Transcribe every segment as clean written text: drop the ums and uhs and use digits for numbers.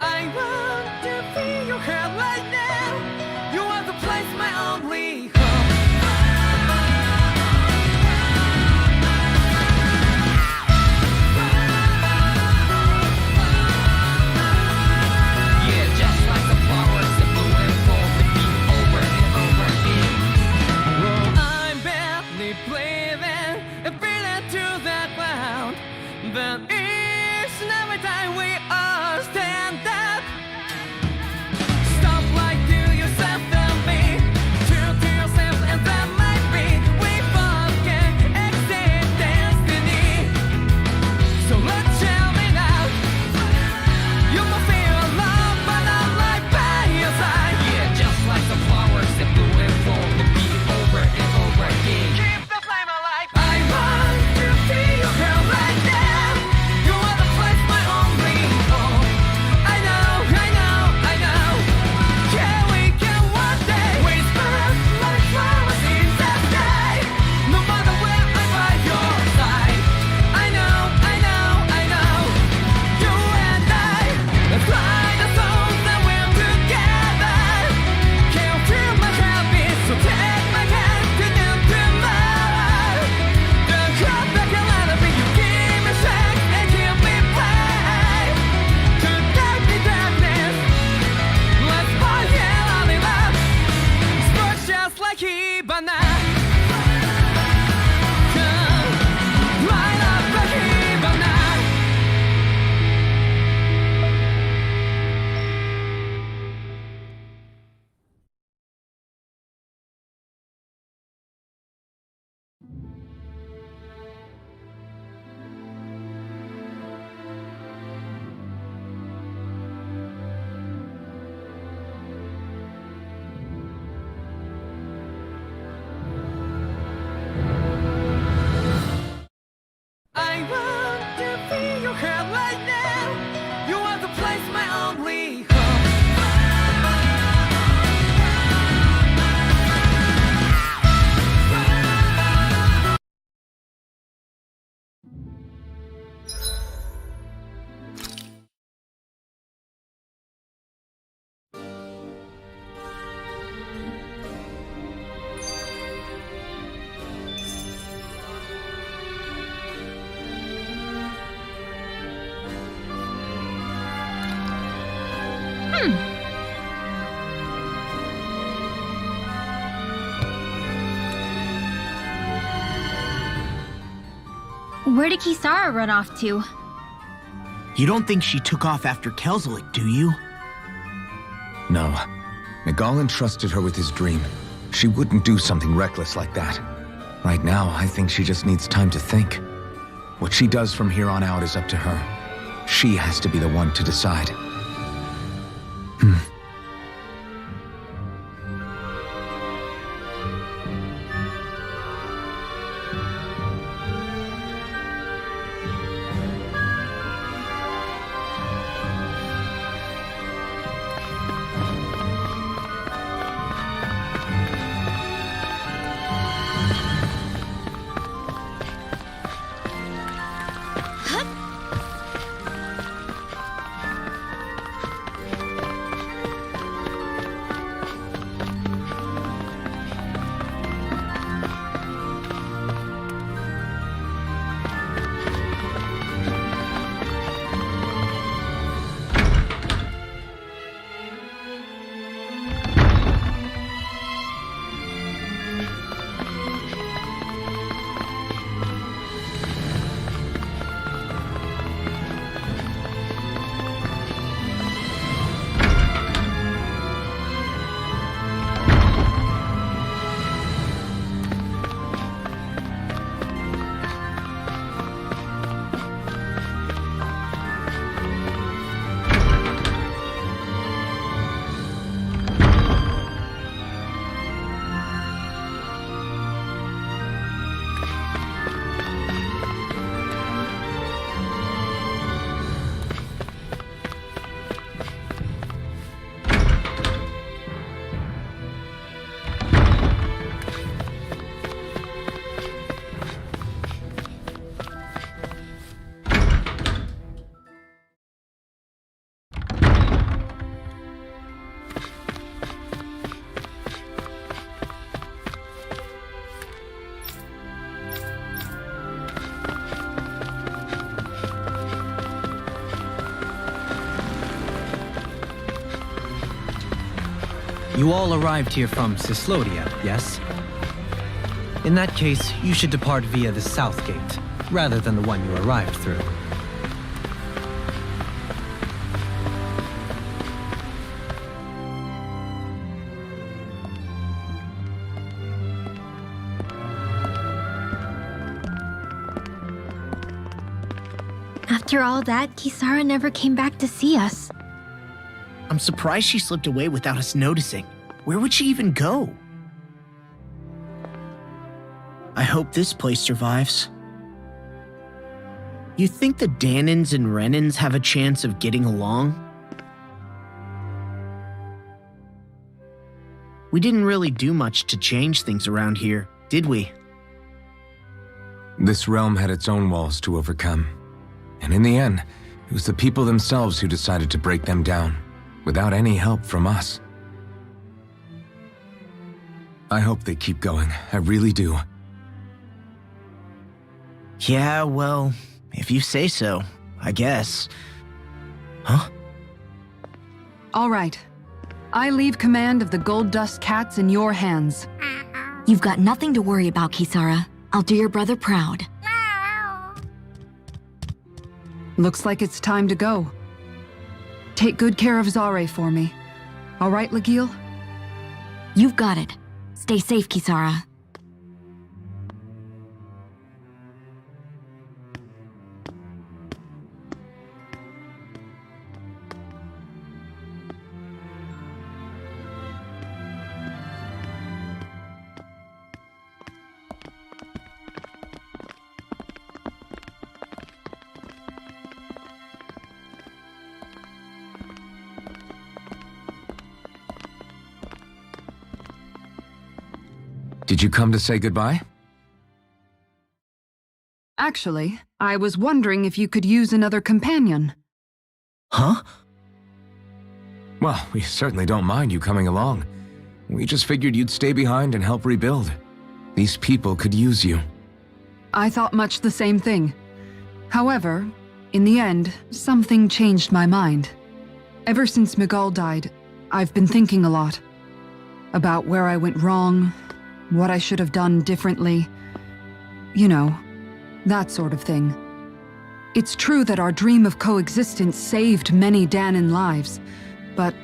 I want to feel your hair right now. You are the place, my only home. Yeah, just like the flowers that bloom and fall, repeat over and over again. Well, I'm barely breathing and feeling to the ground. But each and every time we all stand up, stop like to yourself and me, true to yourself, and that might be we forget exist destiny. So let's tell me now, you must feel alone, but I'm right by your side. Yeah, just like the flowers that bloom and fall, repeat over and over again. Keep the flame alive. I want to feel your hair right now. You are the place, my only home. I know, I know, I know. Yeah, we can one day whisper like flowers in the sky. No matter where I'm by your side. I know, I know, I know. You and I, let's fly the souls that we're together. Can't feel my habits, so take my hand to the tomorrow. The crowd that can let it be, you give me strength and give me play. To darkness, darkness, let's forget all in love. Spark just like Hibana. Light up like Hibana. I want to feel your hair right now. You are the place, my only home. Where did Kisara run off to? You don't think she took off after Kelzelik, do you? No. Nagal entrusted her with his dream. She wouldn't do something reckless like that. Right now, I think she just needs time to think. What she does from here on out is up to her. She has to be the one to decide. You all arrived here from Cyslodia, yes? In that case, you should depart via the south gate, rather than the one you arrived through. After all that, Kisara never came back to see us. I'm surprised she slipped away without us noticing. Where would she even go? I hope this place survives. You think the Danins and Renins have a chance of getting along? We didn't really do much to change things around here, did we? This realm had its own walls to overcome. And in the end, it was the people themselves who decided to break them down, without any help from us. I hope they keep going. I really do. Yeah, well, if you say so, I guess. Huh? All right. I leave command of the Gold Dust Cats in your hands. You've got nothing to worry about, Kisara. I'll do your brother proud. Looks like it's time to go. Take good care of Zare for me. All right, Legil? You've got it. Stay safe, Kisara. Did you come to say goodbye? Actually, I was wondering if you could use another companion. Huh? Well, we certainly don't mind you coming along. We just figured you'd stay behind and help rebuild. These people could use you. I thought much the same thing. However, in the end, something changed my mind. Ever since Miguel died, I've been thinking a lot. About where I went wrong, what I should have done differently. You know, that sort of thing. It's true that our dream of coexistence saved many Danan lives, but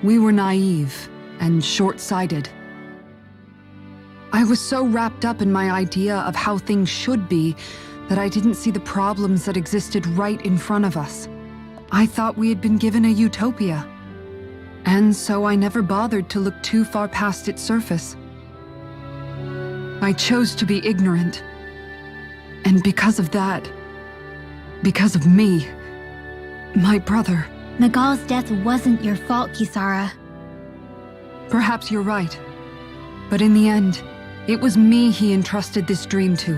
we were naive and short-sighted. I was so wrapped up in my idea of how things should be that I didn't see the problems that existed right in front of us. I thought we had been given a utopia. And so I never bothered to look too far past its surface. I chose to be ignorant. And because of that, because of me, my brother... Miguel's death wasn't your fault, Kisara. Perhaps you're right. But in the end, it was me he entrusted this dream to.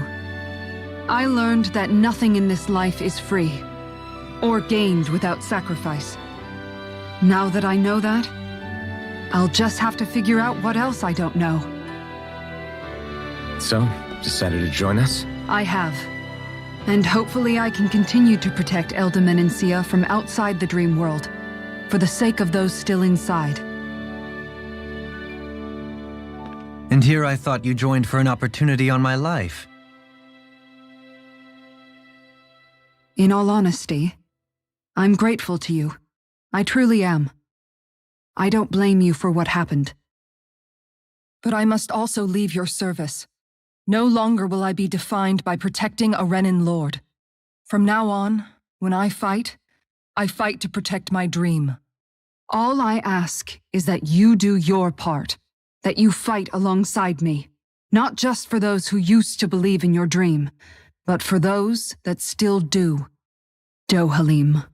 I learned that nothing in this life is free, or gained without sacrifice. Now that I know that, I'll just have to figure out what else I don't know. So, decided to join us? I have. And hopefully I can continue to protect Eldaman and Sia from outside the dream world, for the sake of those still inside. And here I thought you joined for an opportunity on my life. In all honesty, I'm grateful to you. I truly am. I don't blame you for what happened. But I must also leave your service. No longer will I be defined by protecting a Renin lord. From now on, when I fight to protect my dream. All I ask is that you do your part, that you fight alongside me, not just for those who used to believe in your dream, but for those that still do. Dohalim.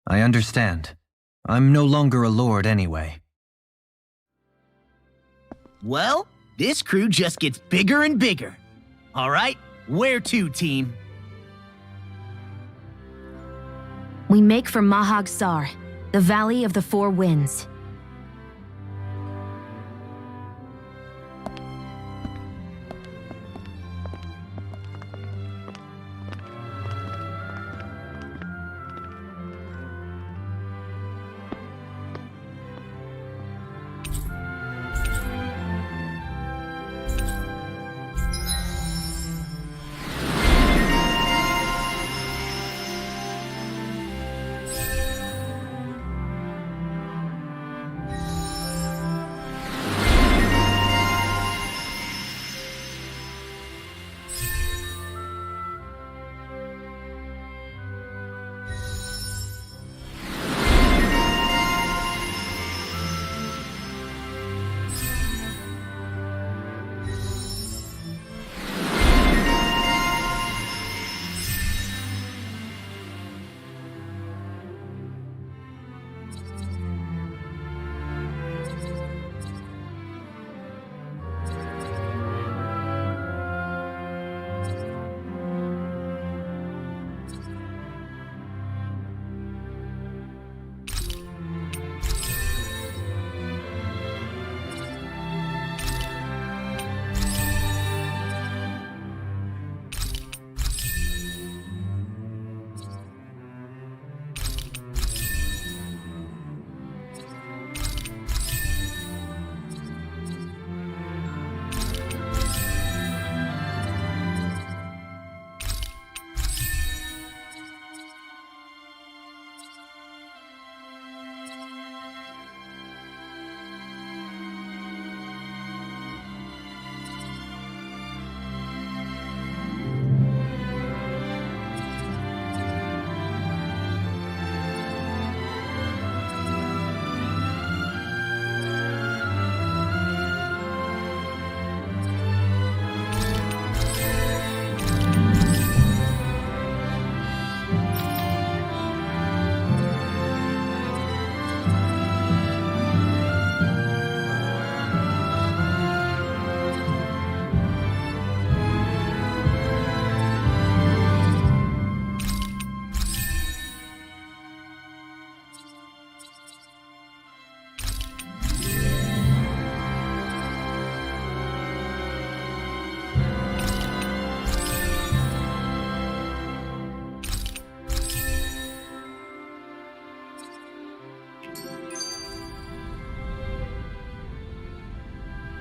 I understand. I'm no longer a lord anyway. Well, this crew just gets bigger and bigger. All right, where to, team? We make for Mahag Sar, the Valley of the Four Winds.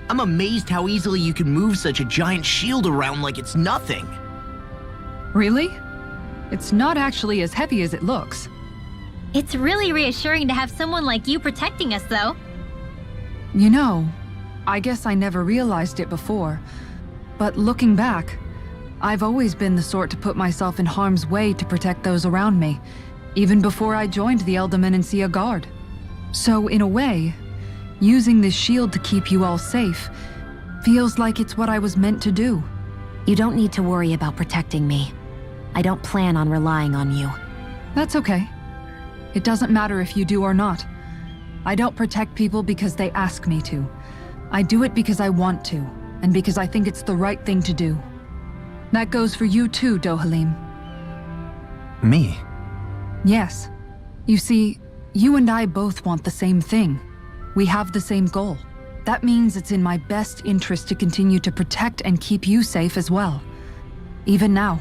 I'm amazed how easily you can move such a giant shield around like it's nothing. Really? It's not actually as heavy as it looks. It's really reassuring to have someone like you protecting us, though. You know, I guess I never realized it before. But looking back, I've always been the sort to put myself in harm's way to protect those around me, even before I joined the Elderman and Sia Guard. So in a way, using this shield to keep you all safe feels like it's what I was meant to do. You don't need to worry about protecting me. I don't plan on relying on you. That's okay. It doesn't matter if you do or not. I don't protect people because they ask me to. I do it because I want to, and because I think it's the right thing to do. That goes for you too, Dohalim. Me? Yes. You see, you and I both want the same thing. We have the same goal. That means it's in my best interest to continue to protect and keep you safe as well. Even now.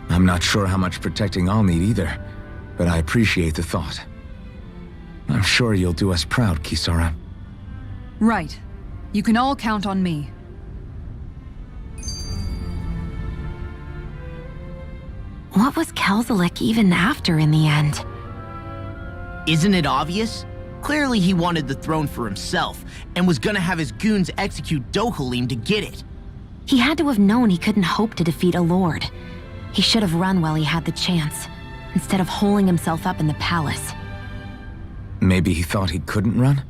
I'm not sure how much protecting I'll need either, but I appreciate the thought. I'm sure you'll do us proud, Kisara. Right. You can all count on me. What was Kelzelik even after in the end? Isn't it obvious? Clearly he wanted the throne for himself, and was gonna have his goons execute Dohalim to get it. He had to have known he couldn't hope to defeat a lord. He should have run while he had the chance, instead of holding himself up in the palace. Maybe he thought he couldn't run?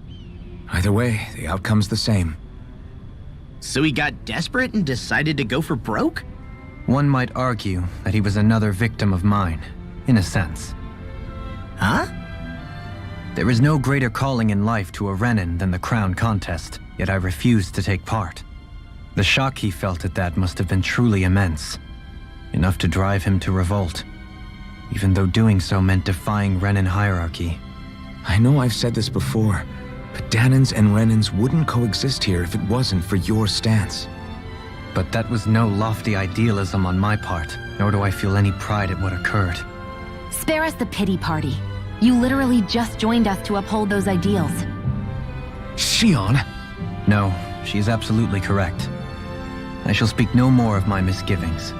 Either way, the outcome's the same. So he got desperate and decided to go for broke? One might argue that he was another victim of mine, in a sense. Huh? There is no greater calling in life to a Renin than the crown contest, yet I refused to take part. The shock he felt at that must have been truly immense, enough to drive him to revolt, even though doing so meant defying Renin hierarchy. I know I've said this before, but Dahnans and Renins wouldn't coexist here if it wasn't for your stance. But that was no lofty idealism on my part, nor do I feel any pride at what occurred. Spare us the pity party. You literally just joined us to uphold those ideals. Shion! No, she is absolutely correct. I shall speak no more of my misgivings.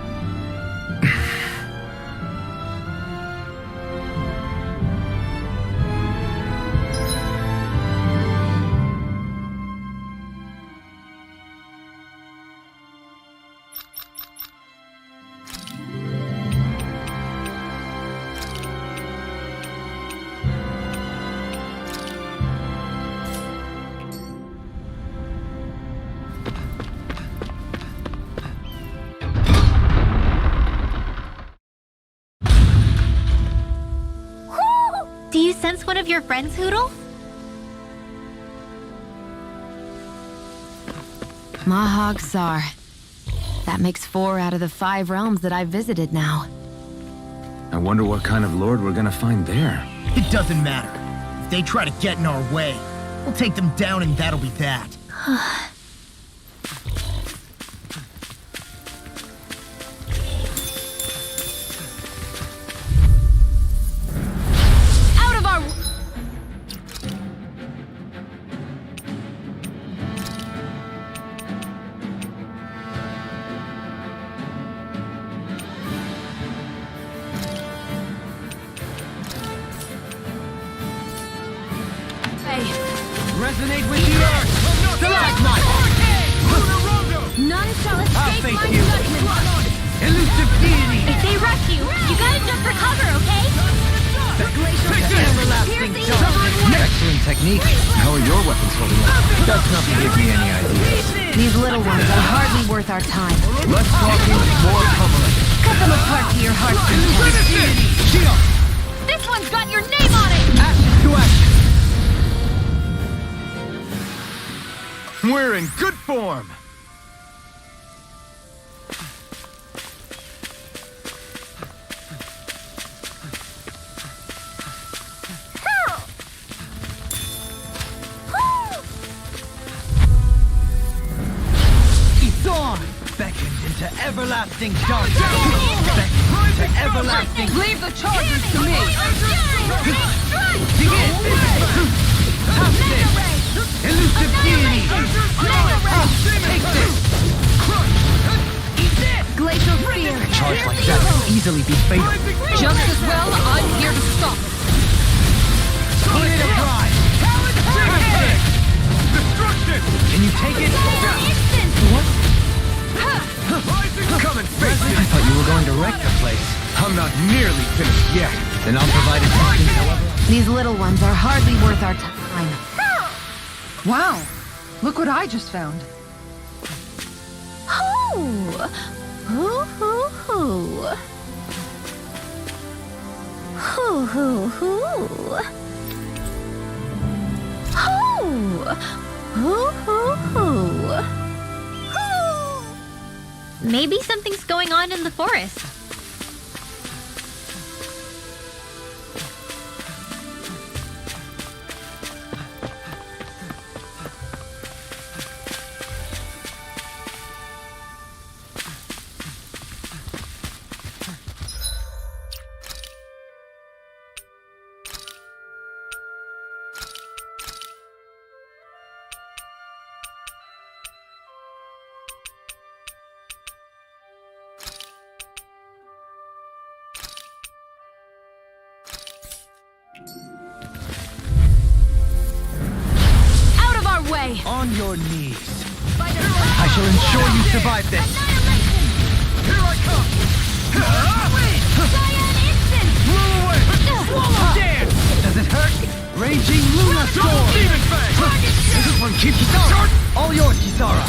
Do you sense one of your friends, Hootle? Mahag Sar. That makes 4 out of the 5 realms that I've visited now. I wonder what kind of lord we're gonna find there. It doesn't matter. If they try to get in our way, we'll take them down and that'll be that. Out of our... Resonate with the earth! Stalagmite! None shall I'll escape face my you! judgment! Elusive deity! If they rush you, you gotta jump for cover, okay? The everlasting Piercing darkness! Excellent technique. How are your weapons holding up? Does not give me any ideas. These little ones are hardly worth our time. Less talking, more pummeling. Cut them apart to your heart's content. This one's got your name on it! Ashes to ashes! We're in good form! Dawn beckoned into everlasting darkness. Beckoned to everlasting. Leave the charges to me! Begin! Pass this! Elusive deity! easily be fatal. Just as well, I'm here to stop it. Tornado drive! Destruction! Can you take it? What? Come and face I it! thought you were going to wreck the place. I'm not nearly finished yet. Then I'll provide assistance however. These little ones are hardly worth our time. Wow, look what I just found. Hoo! Hoo hoo hoo. Hoo hoo hoo. Hoo! Hoo hoo hoo. Hoo! Maybe something's going on in the forest. Out of our way! On your knees. I shall ensure you survive this. Here I come! Dance! Does it hurt? Raging Luna Storm! Demon Fang! This one keeps Kisara! All yours, Kisara!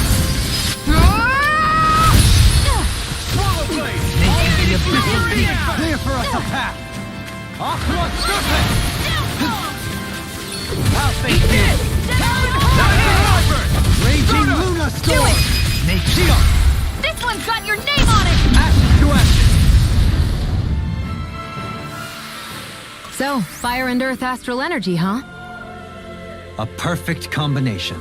Swallow Blade! Snake in the abyssal deep! Clear for us a path! Aqua Serpent! I'll face you! Raging Luna Storm! Snake Shield! This one's got your name on it! Ashes to ashes! So, fire and earth astral energy, huh? A perfect combination.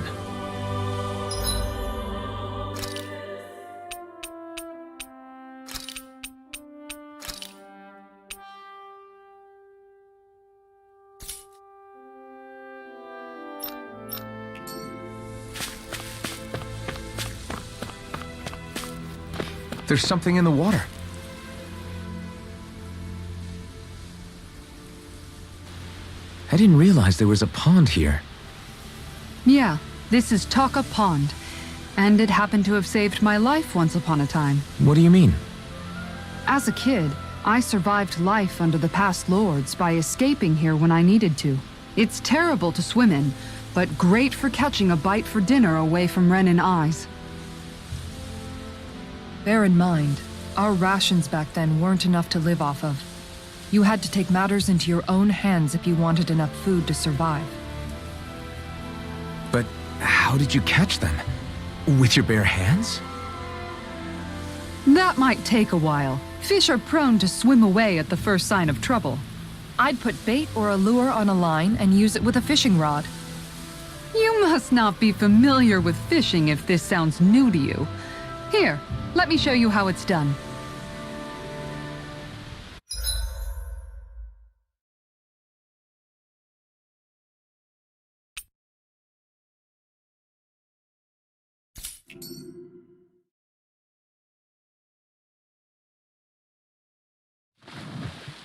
There's something in the water. I didn't realize there was a pond here. Yeah, this is Taka Pond. And it happened to have saved my life once upon a time. What do you mean? As a kid, I survived life under the past lords by escaping here when I needed to. It's terrible to swim in, but great for catching a bite for dinner away from Renin eyes. Bear in mind, our rations back then weren't enough to live off of. You had to take matters into your own hands if you wanted enough food to survive. But how did you catch them? With your bare hands? That might take a while. Fish are prone to swim away at the first sign of trouble. I'd put bait or a lure on a line and use it with a fishing rod. You must not be familiar with fishing if this sounds new to you. Here, let me show you how it's done.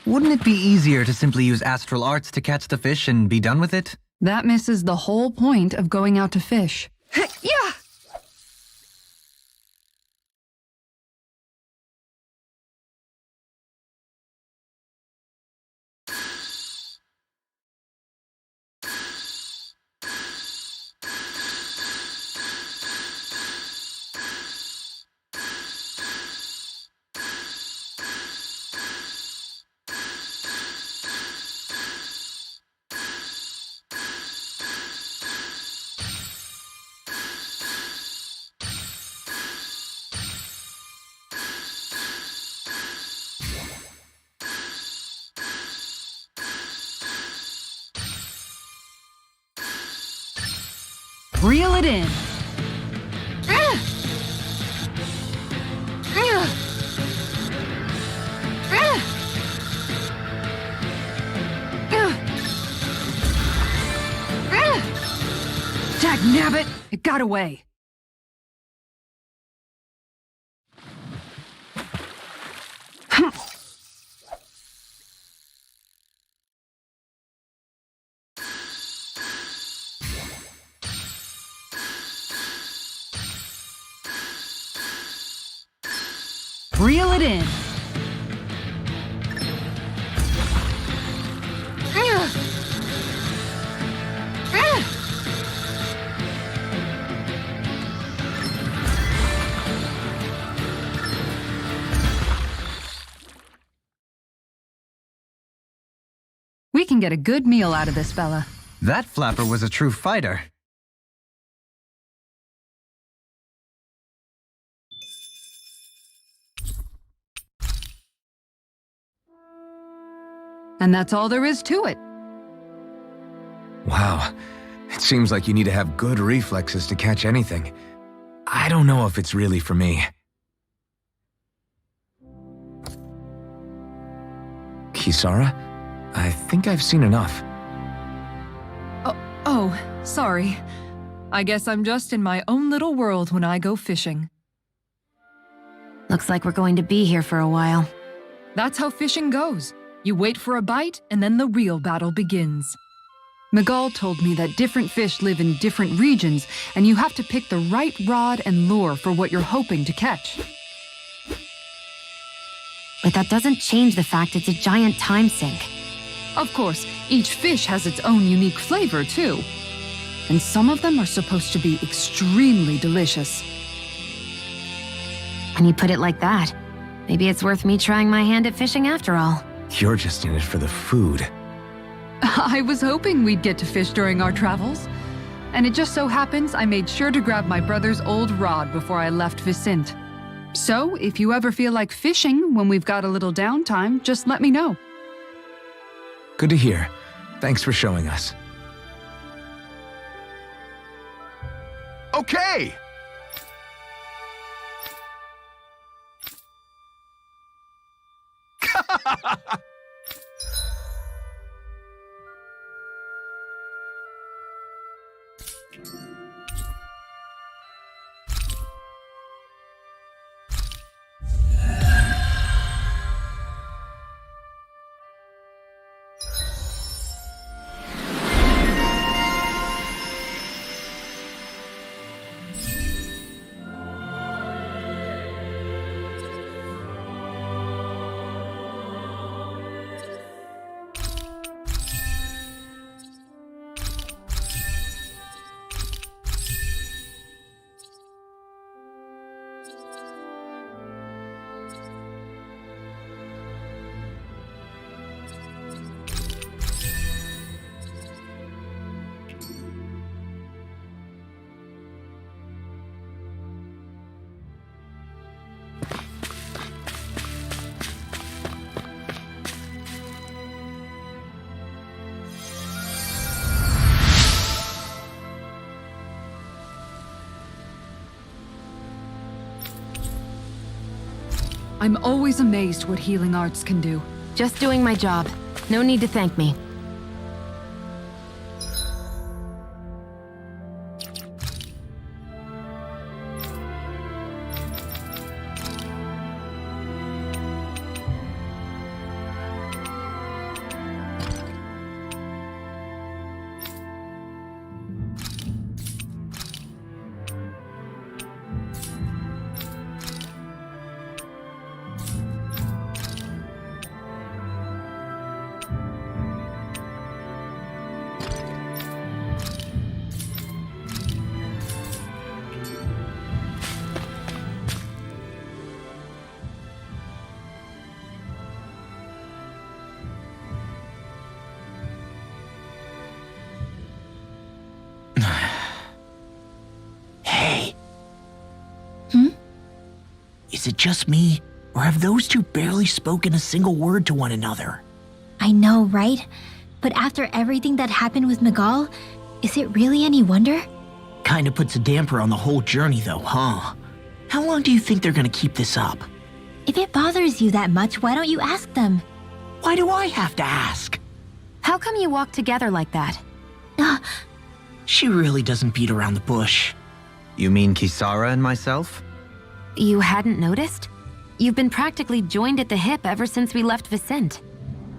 Wouldn't it be easier to simply use astral arts to catch the fish and be done with it? That misses the whole point of going out to fish. Yeah! Reel it in. Dagnabbit! It got away. Reel it in. We can get a good meal out of this fella. That flapper was a true fighter. And that's all there is to it. Wow. It seems like you need to have good reflexes to catch anything. I don't know if it's really for me. Kisara? I think I've seen enough. Oh, sorry. I guess I'm just in my own little world when I go fishing. Looks like we're going to be here for a while. That's how fishing goes. You wait for a bite, and then the real battle begins. Miguel told me that different fish live in different regions, and you have to pick the right rod and lure for what you're hoping to catch. But that doesn't change the fact it's a giant time sink. Of course, each fish has its own unique flavor, too. And some of them are supposed to be extremely delicious. When you put it like that, maybe it's worth me trying my hand at fishing after all. You're just in it for the food. I was hoping we'd get to fish during our travels. And it just so happens I made sure to grab my brother's old rod before I left Vicente. So, if you ever feel like fishing when we've got a little downtime, just let me know. Good to hear. Thanks for showing us. Okay! I'm always amazed what healing arts can do. Just doing my job. No need to thank me. Hey. Hmm? Is it just me, or have those two barely spoken a single word to one another? I know, right? But after everything that happened with Miguel, is it really any wonder? Kinda puts a damper on the whole journey though, huh? How long do you think they're gonna keep this up? If it bothers you that much, why don't you ask them? Why do I have to ask? How come you walk together like that? She really doesn't beat around the bush. You mean Kisara and myself? You hadn't noticed? You've been practically joined at the hip ever since we left Vicente.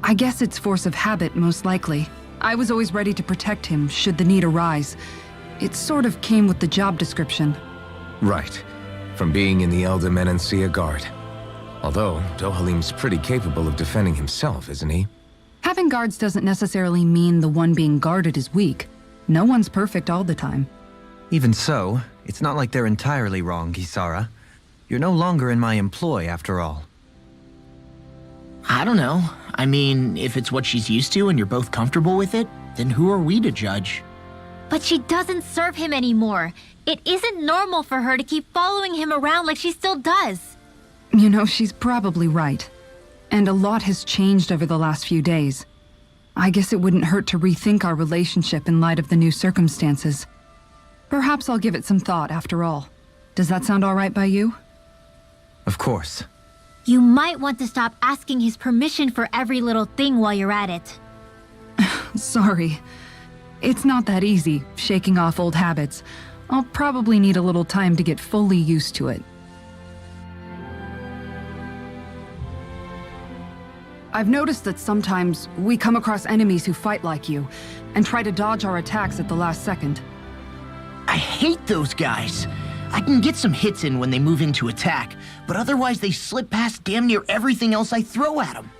I guess it's force of habit, most likely. I was always ready to protect him should the need arise. It sort of came with the job description. Right. From being in the Elder Menancia Guard. Although, Dohalim's pretty capable of defending himself, isn't he? Having guards doesn't necessarily mean the one being guarded is weak. No one's perfect all the time. Even so, it's not like they're entirely wrong, Kisara. You're no longer in my employ, after all. I don't know. I mean, if it's what she's used to and you're both comfortable with it, then who are we to judge? But she doesn't serve him anymore. It isn't normal for her to keep following him around like she still does. You know, she's probably right. And a lot has changed over the last few days. I guess it wouldn't hurt to rethink our relationship in light of the new circumstances. Perhaps I'll give it some thought after all. Does that sound all right by you? Of course. You might want to stop asking his permission for every little thing while you're at it. Sorry. It's not that easy, shaking off old habits. I'll probably need a little time to get fully used to it. I've noticed that sometimes we come across enemies who fight like you, and try to dodge our attacks at the last second. I hate those guys. I can get some hits in when they move into attack, but otherwise they slip past damn near everything else I throw at them.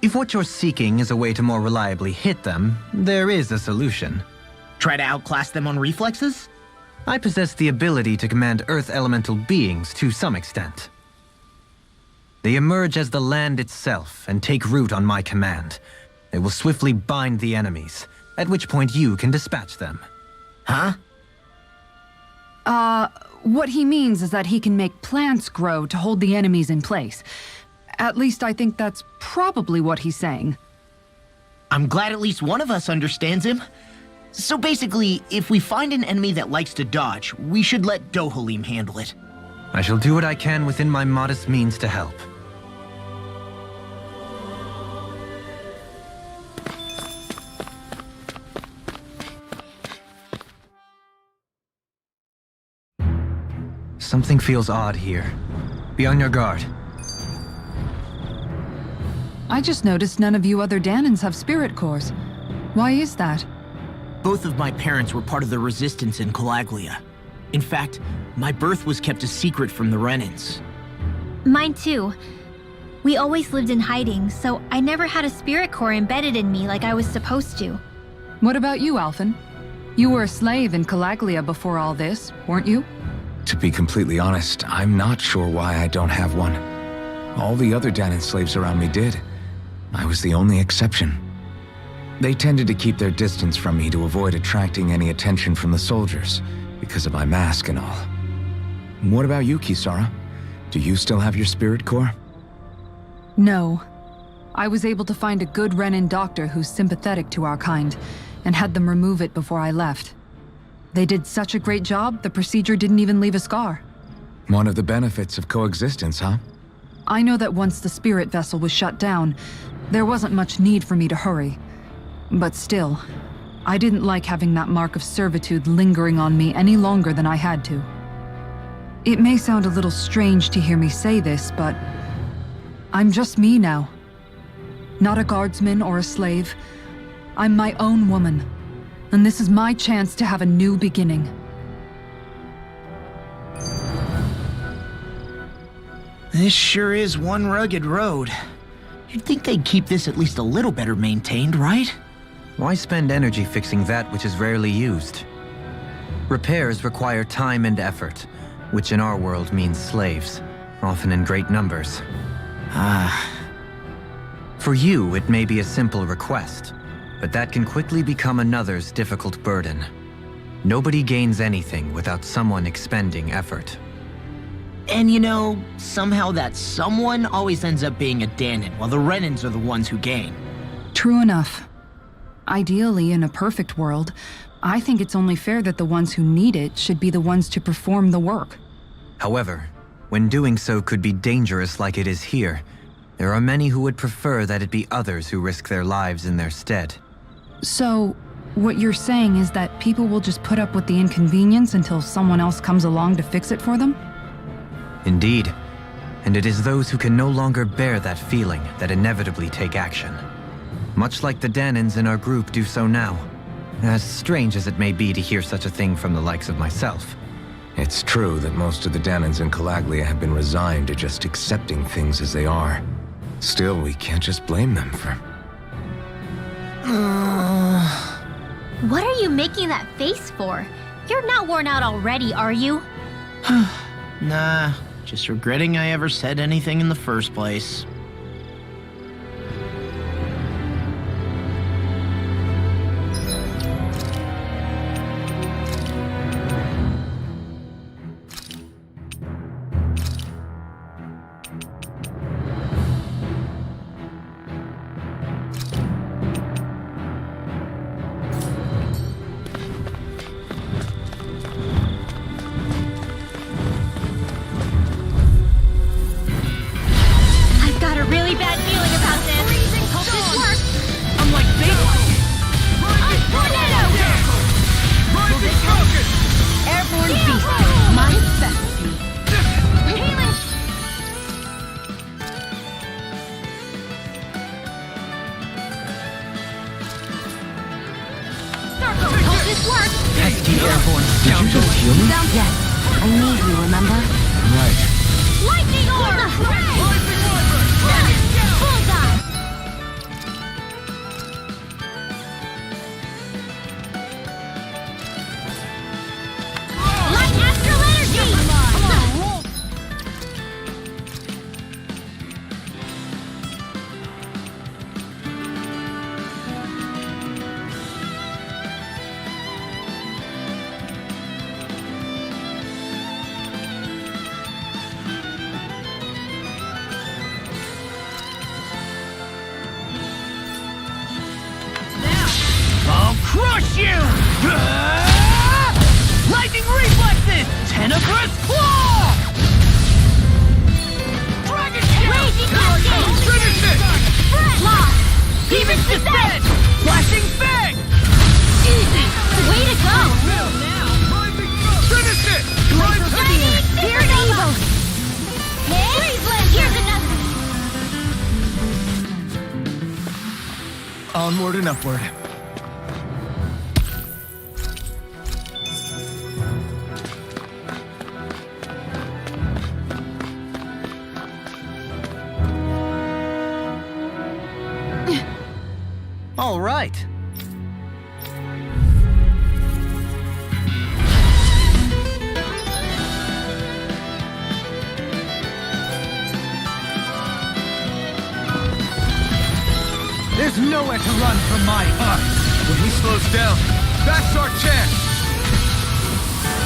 If what you're seeking is a way to more reliably hit them, there is a solution. Try to outclass them on reflexes? I possess the ability to command Earth elemental beings to some extent. They emerge as the land itself and take root on my command. They will swiftly bind the enemies, at which point you can dispatch them. Huh? What he means is that he can make plants grow to hold the enemies in place. At least I think that's probably what he's saying. I'm glad at least one of us understands him. So basically, if we find an enemy that likes to dodge, we should let Dohalim handle it. I shall do what I can within my modest means to help. Something feels odd here. Be on your guard. I just noticed none of you other Danans have spirit cores. Why is that? Both of my parents were part of the resistance in Calaglia. In fact, my birth was kept a secret from the Renans. Mine too. We always lived in hiding, so I never had a spirit core embedded in me like I was supposed to. What about you, Alphen? You were a slave in Calaglia before all this, weren't you? To be completely honest, I'm not sure why I don't have one. All the other Danan slaves around me did. I was the only exception. They tended to keep their distance from me to avoid attracting any attention from the soldiers, because of my mask and all. What about you, Kisara? Do you still have your spirit core? No. I was able to find a good Renan doctor who's sympathetic to our kind, and had them remove it before I left. They did such a great job, the procedure didn't even leave a scar. One of the benefits of coexistence, huh? I know that once the spirit vessel was shut down, there wasn't much need for me to hurry. But still, I didn't like having that mark of servitude lingering on me any longer than I had to. It may sound a little strange to hear me say this, but I'm just me now. Not a guardsman or a slave. I'm my own woman, and this is my chance to have a new beginning. This sure is one rugged road. You'd think they'd keep this at least a little better maintained, right? Why spend energy fixing that which is rarely used? Repairs require time and effort, which in our world means slaves, often in great numbers. For you, it may be a simple request, but that can quickly become another's difficult burden. Nobody gains anything without someone expending effort. And you know, somehow that someone always ends up being a Danan, while the Renans are the ones who gain. True enough. Ideally, in a perfect world, I think it's only fair that the ones who need it should be the ones to perform the work. However, when doing so could be dangerous like it is here, there are many who would prefer that it be others who risk their lives in their stead. So, what you're saying is that people will just put up with the inconvenience until someone else comes along to fix it for them? Indeed, and it is those who can no longer bear that feeling that inevitably take action. Much like the Danans in our group do so now. As strange as it may be to hear such a thing from the likes of myself. It's true that most of the Danans in Calaglia have been resigned to just accepting things as they are. Still, we can't just blame them for... What are you making that face for? You're not worn out already, are you? Nah, just regretting I ever said anything in the first place. I've got a really bad feeling about this. Hope this works. I'm like this. Tornado! Airborne beast, my specialty. Healing! Hope this works. Pesky airborne Did you just heal me? Yes, I need you, remember? Right. Lightning orb! Bullseye! Light astral energy! I'll crush you! Lightning reflexes! Tenebrous claw! Dragon Shell! Raging Cascade! Finish it! Lost! Demon's Descent! Flashing Fang! Easy! Way to go! Finish it! Spirit Evil! Here's another! Onward and upward. All right. There's nowhere to run from my heart. When he slows down, that's our chance!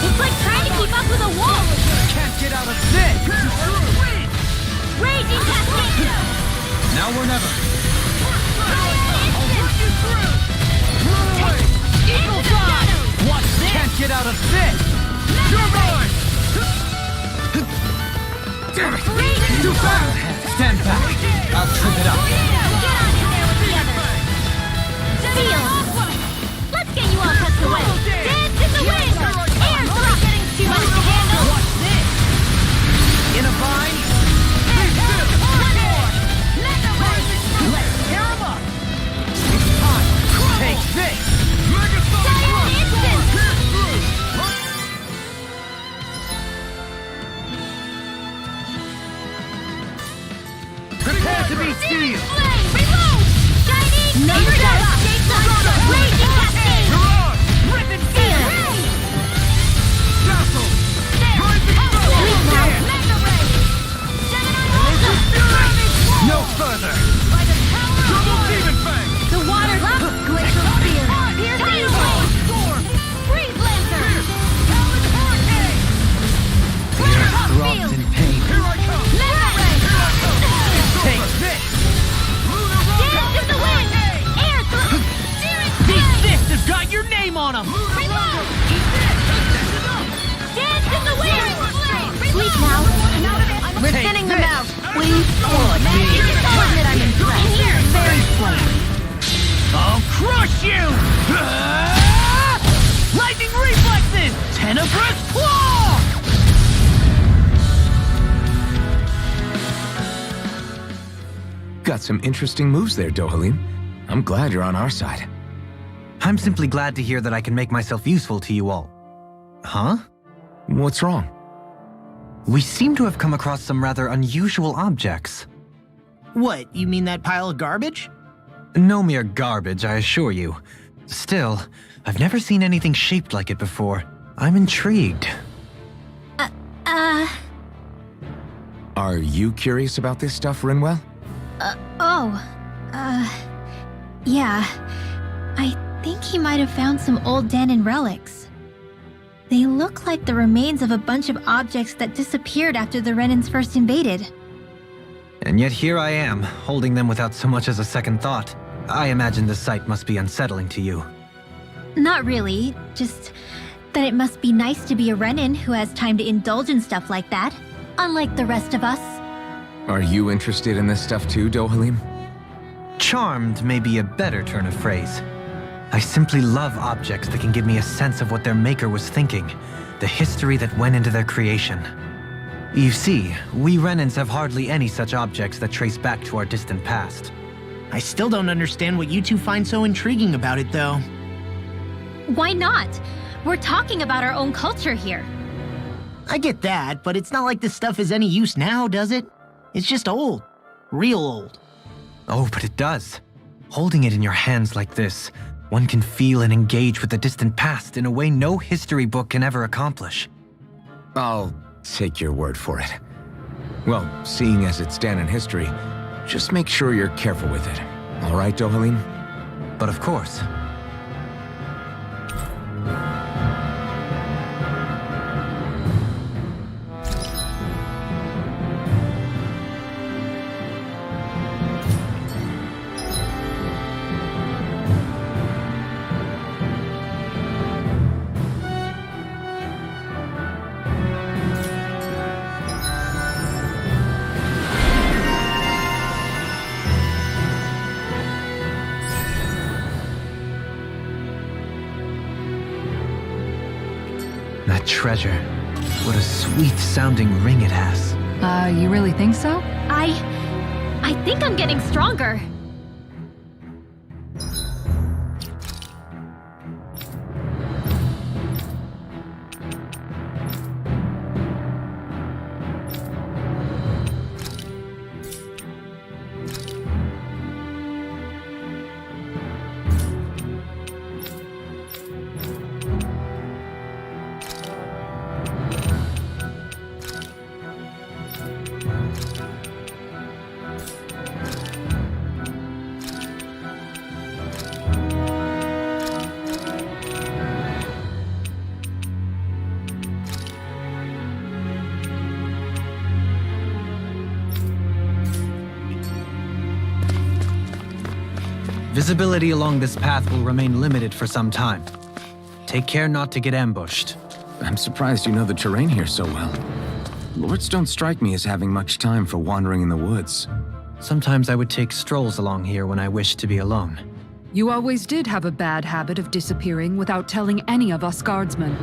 It's like trying to keep up with a wolf! Can't get out of this. Raging Cascade! Now or never. Eagle Fly! Watch this. Can't get out of this. You're mine! Damn it. Too fast. Stand back. I'll trip it up. Get on in there with the others! Feel! Let's get you all tucked away! Dance in the wind! Air thrust! Getting too much to handle! Watch this. In a vine. Let's tear 'em up. It's time. Take this. Giant Instant! Prepare to be sealed. Flame! Reload! Shining! Never Raging Cascade! Rip and Seal! Please now! Mega Ray! no further. The water! Glacial Spear! Piercing Flame! Freeze Lancer! Throbs in pain. Mega Ray! Take this. Dance in the wind! Air thrust! These fists have got your name on them! Reload! Dance in the wind! Sleep now! We're Take thinning them this. out. Please, coordinate I'm impressed. Very slight. I'll crush you! Lightning reflexes! Tenebrous claw! Got some interesting moves there, Dohalim. I'm glad you're on our side. I'm simply glad to hear that I can make myself useful to you all. Huh? What's wrong? We seem to have come across some rather unusual objects. What, you mean that pile of garbage? No mere garbage, I assure you. Still, I've never seen anything shaped like it before. I'm intrigued. Are you curious about this stuff, Rinwell? Yeah. I think he might have found some old Danon relics. They look like the remains of a bunch of objects that disappeared after the Renans first invaded. And yet here I am, holding them without so much as a second thought. I imagine the sight must be unsettling to you. Not really, just that it must be nice to be a Renan who has time to indulge in stuff like that, unlike the rest of us. Are you interested in this stuff too, Dohalim? Charmed may be a better turn of phrase. I simply love objects that can give me a sense of what their maker was thinking, the history that went into their creation. You see, we Renans have hardly any such objects that trace back to our distant past. I still don't understand what you two find so intriguing about it, though. Why not? We're talking about our own culture here. I get that, but it's not like this stuff is any use now, does it? It's just old. Real old. Oh, but it does. Holding it in your hands like this, one can feel and engage with the distant past in a way no history book can ever accomplish. I'll take your word for it. Well, seeing as it's Danon history, just make sure you're careful with it. All right, Dohalim? But of course. That treasure. What a sweet-sounding ring it has. You really think so? I think I'm getting stronger. Visibility along this path will remain limited for some time. Take care not to get ambushed. I'm surprised you know the terrain here so well. Lords don't strike me as having much time for wandering in the woods. Sometimes I would take strolls along here when I wished to be alone. You always did have a bad habit of disappearing without telling any of us guardsmen.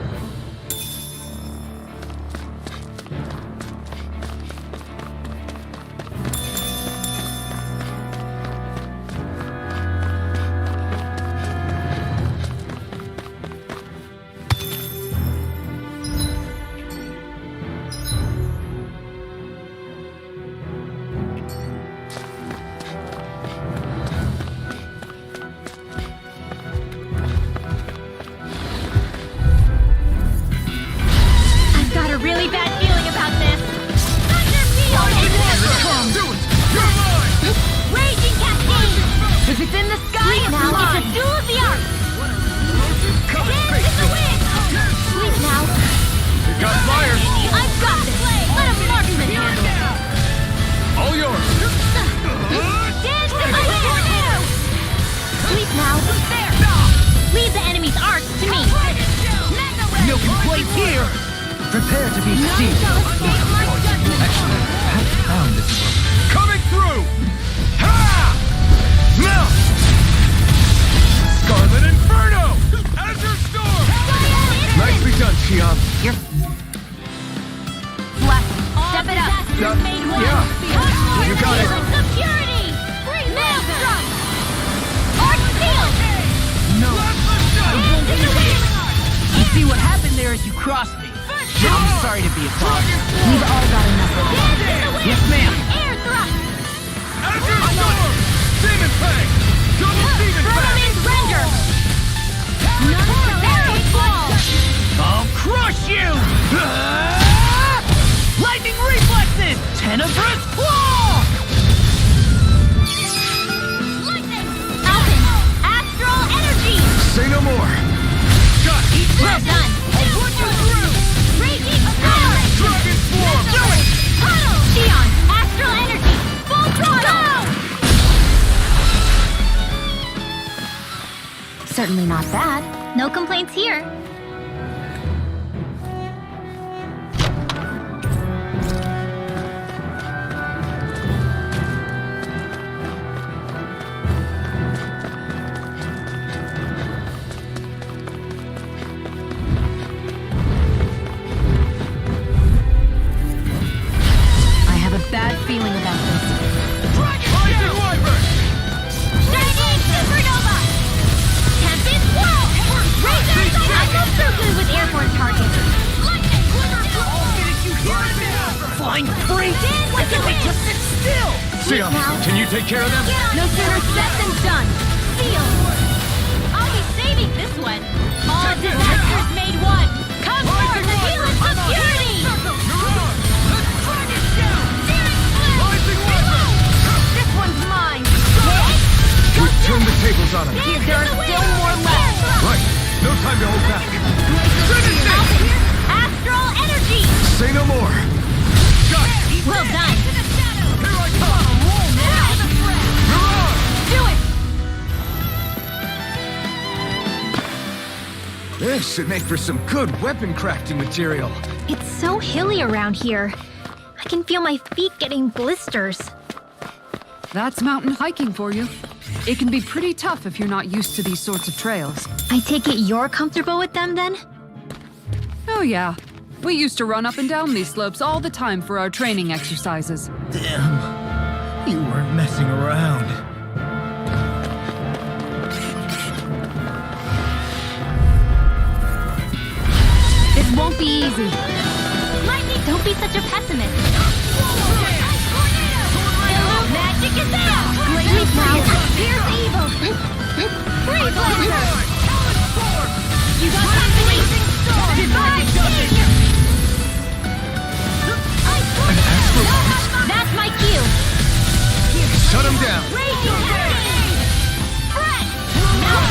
I've got a really bad feeling about this. Thunder field! Raging cascade! If it's in the sky, now it's a duel of the arts! Dance in the wind! Sleep now! Got fire! I've got this! Let a marksman handle it! All yours! Dance in the wind! Sleep now! There! Leave the enemy's arts to me! No complaints here! Prepare to be seized. Actually, I found this book. Coming through! Ha! Now! Scarlet Inferno! Azure Storm! Nicely done, Xion. Step it up! Yeah. You got it. The purity! Maelstrom! Arch field! No. Dance in the wind! You see what happened there as you crossed me. I'm sorry to be a bother. We've all got enough of it. Yes, ma'am. Air thrust! Azure Storm! Demon Fang! Double Demon Fang! Firmament render! Non-stellar fall! I'll crush you! Lightning reflexes! Tenebrous claw! Lightning! Alpin! Astral energy! Say no more. Well done! I'll put you through! Raging power! Dragon Swarm! Do it! Tunnel! Xion! Astral energy! Full throttle! Certainly not bad. No complaints here. I have a bad feeling about this. Rising Wyvern! Shining supernova! Tempest wall! Razor Cycle Suku with airborne target! Lightning quiver! Flying free! Why can't we just sit still? Sion, can you take care of them? No sooner said than done! Seal! I'll be saving this one! All disasters made one! Come forth and heal its security! This one's mine! We've turned the tables on him. There are still more left! Right. No time to hold back. Astral energy! Say no more. Well done! Here I come! Do it! This should make for some good weapon crafting material. It's so hilly around here. I can feel my feet getting blisters. That's mountain hiking for you. It can be pretty tough if you're not used to these sorts of trails. I take it you're comfortable with them then? Oh yeah. We used to run up and down these slopes all the time for our training exercises. Damn. You weren't messing around. This won't be easy. Lightning, don't be such a pessimist. Magic is out! Blaze now! Here's evil! Free blazer! You got company! Divine savior! That's my cue! Shut him down. Raging Hurricane! Fred! Now!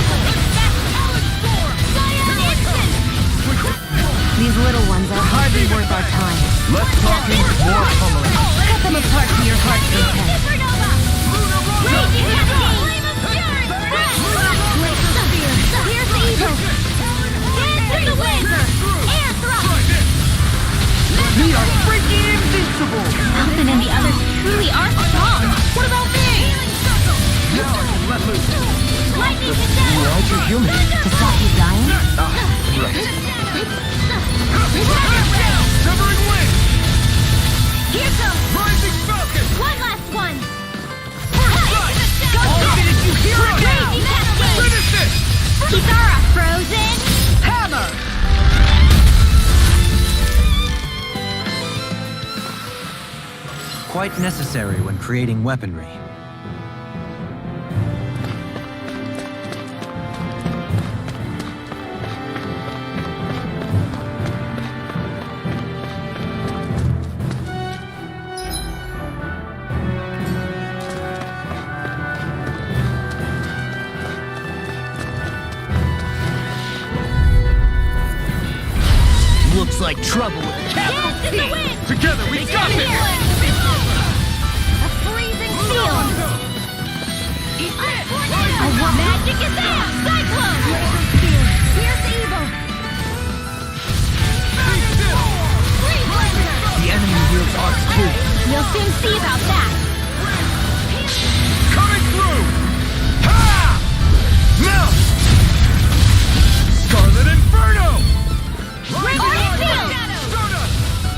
Fire instant! These little ones are hardly worth our time. Less talking, more pummeling. Cut them apart to your heart's content. Supernova! Raging Cascade! Flame of Fury! Blaze Spear! Here's evil! Dance of the Laser! Air thrust! We are freaking invincible! Alpin and the others truly are strong! What about me? Now I can let loose. Lightning Cadet! We're all too human. To stop you dying? Right. Severing Wind! Here comes! Rising Falcon! One last one! I'll finish you here and now! Raging Cascade! Finish this! Kitara frozen! Hammer! Quite necessary when creating weaponry. Looks like trouble with a capital Dance in the T. wind! Together we got this! A freezing seal! I want magic is out! Cyclone! Here's evil! Free blazer! The enemy wields arcs too. We'll soon see about that! Coming through! Ha! Mount! Scarlet Inferno! Raging Seal!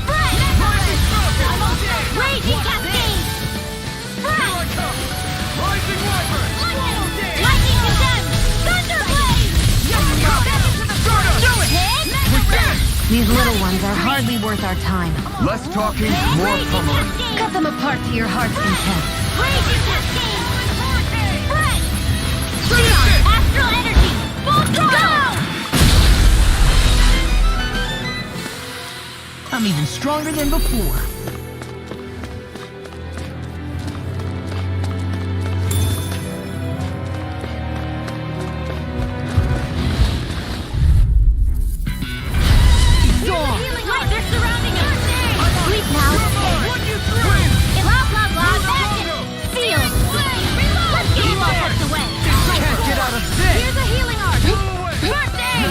Fred! Raging Cascade! Fred! Rising Wyvern! Lightning Condemned! Thunder Blaze! Stardust! Do it! Hit! We did it! These little ones are hardly worth our time. Less talking, more pummeling. Cut them apart to your heart's content. Raging Cascade! Spread! Xeon! Astral Energy! Full throttle! I'm even stronger than before. Healing Heart! They're surrounding us! Sleep now! Blah blah blah! Seal! Let's get you all tucked away! Can't get out of this! Here's a healing art! First aid!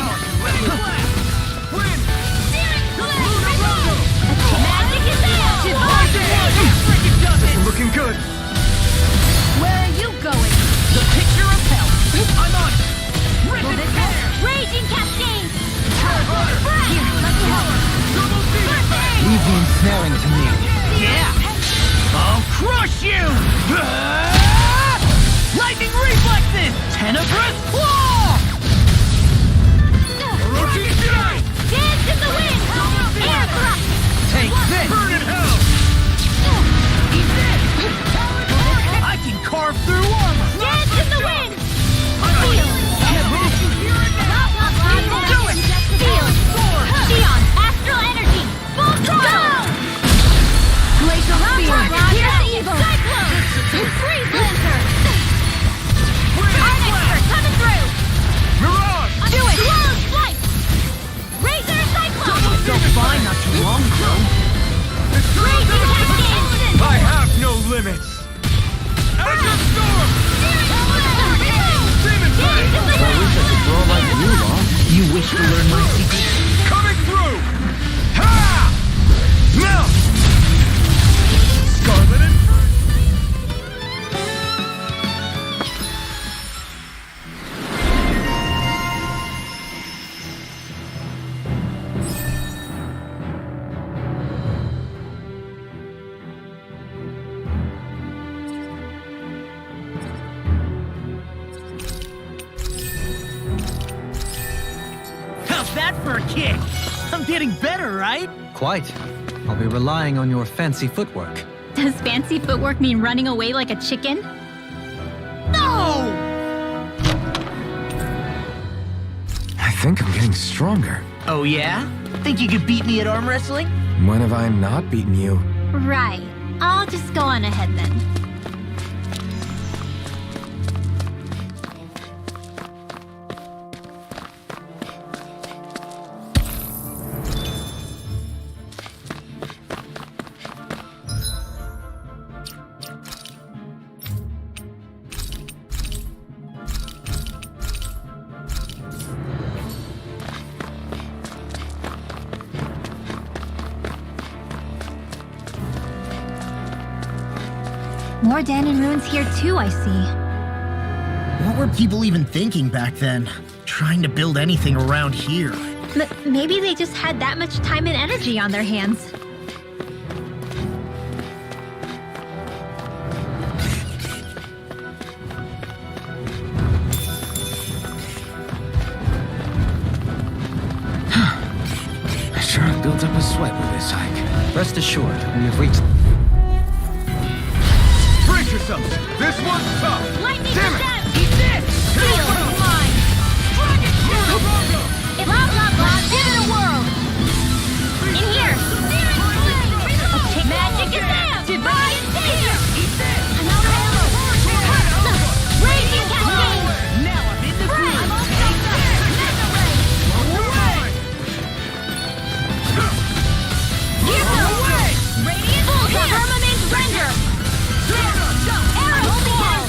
Magic is out! Looking good. Where are you going? The picture of hell! I'm on it! Rip it hair! Raging Cascade! Here, let me help! First aid! Leave the ensnaring to me. Yeah! I'll crush you! Lightning reflexes! Tenebrous claw! Dance in the wind! Air thrust! Take this! Burn in hell! Eat this! I can carve through armor! Dance in the wind! Seal! Blah blah blah! Do it! Seal! Xeon! Astral Energy! Full throttle! Glacial Spear! Here's the evil! Cyclone! Freeze Lantern! Arnexter coming through! Mirage! Do it! Long Flight! Razor Cyclone! So fine not too long ago. Raging Cascade! I have no limits! Azure Storm! Demon Blade! Throw like you, Law. You wish to learn my secret? Coming through! Ha! Now! Scarlet and... How's that for a kick? I'm getting better, right? Quite. I'll be relying on your fancy footwork. Does fancy footwork mean running away like a chicken? No! I think I'm getting stronger. Oh yeah? Think you could beat me at arm wrestling? When have I not beaten you? Right. I'll just go on ahead then. More Danon ruins here too, I see. What were people even thinking back then? Trying to build anything around here. Maybe they just had that much time and energy on their hands. I sure have built up a sweat with this hike. Rest assured, we have reached... Brace yourselves! This one's tough! Lightning Damn it! down! Eat this! Seal! Mine! Dragon Shield! Blah blah blah! Give it a whirl! In here! Magic is out! Divine Savior! Eat this! Another arrow! Raging Cascade! Now I'm in the groove! Radiant Full Firmament Render! Arrow Ball!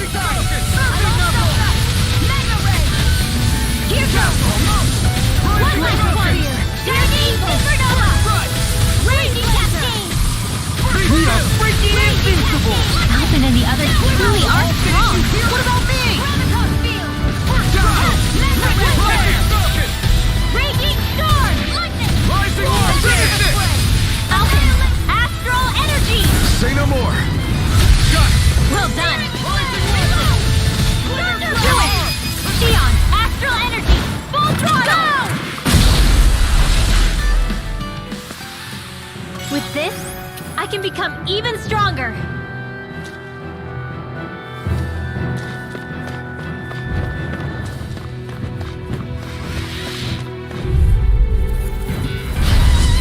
even stronger.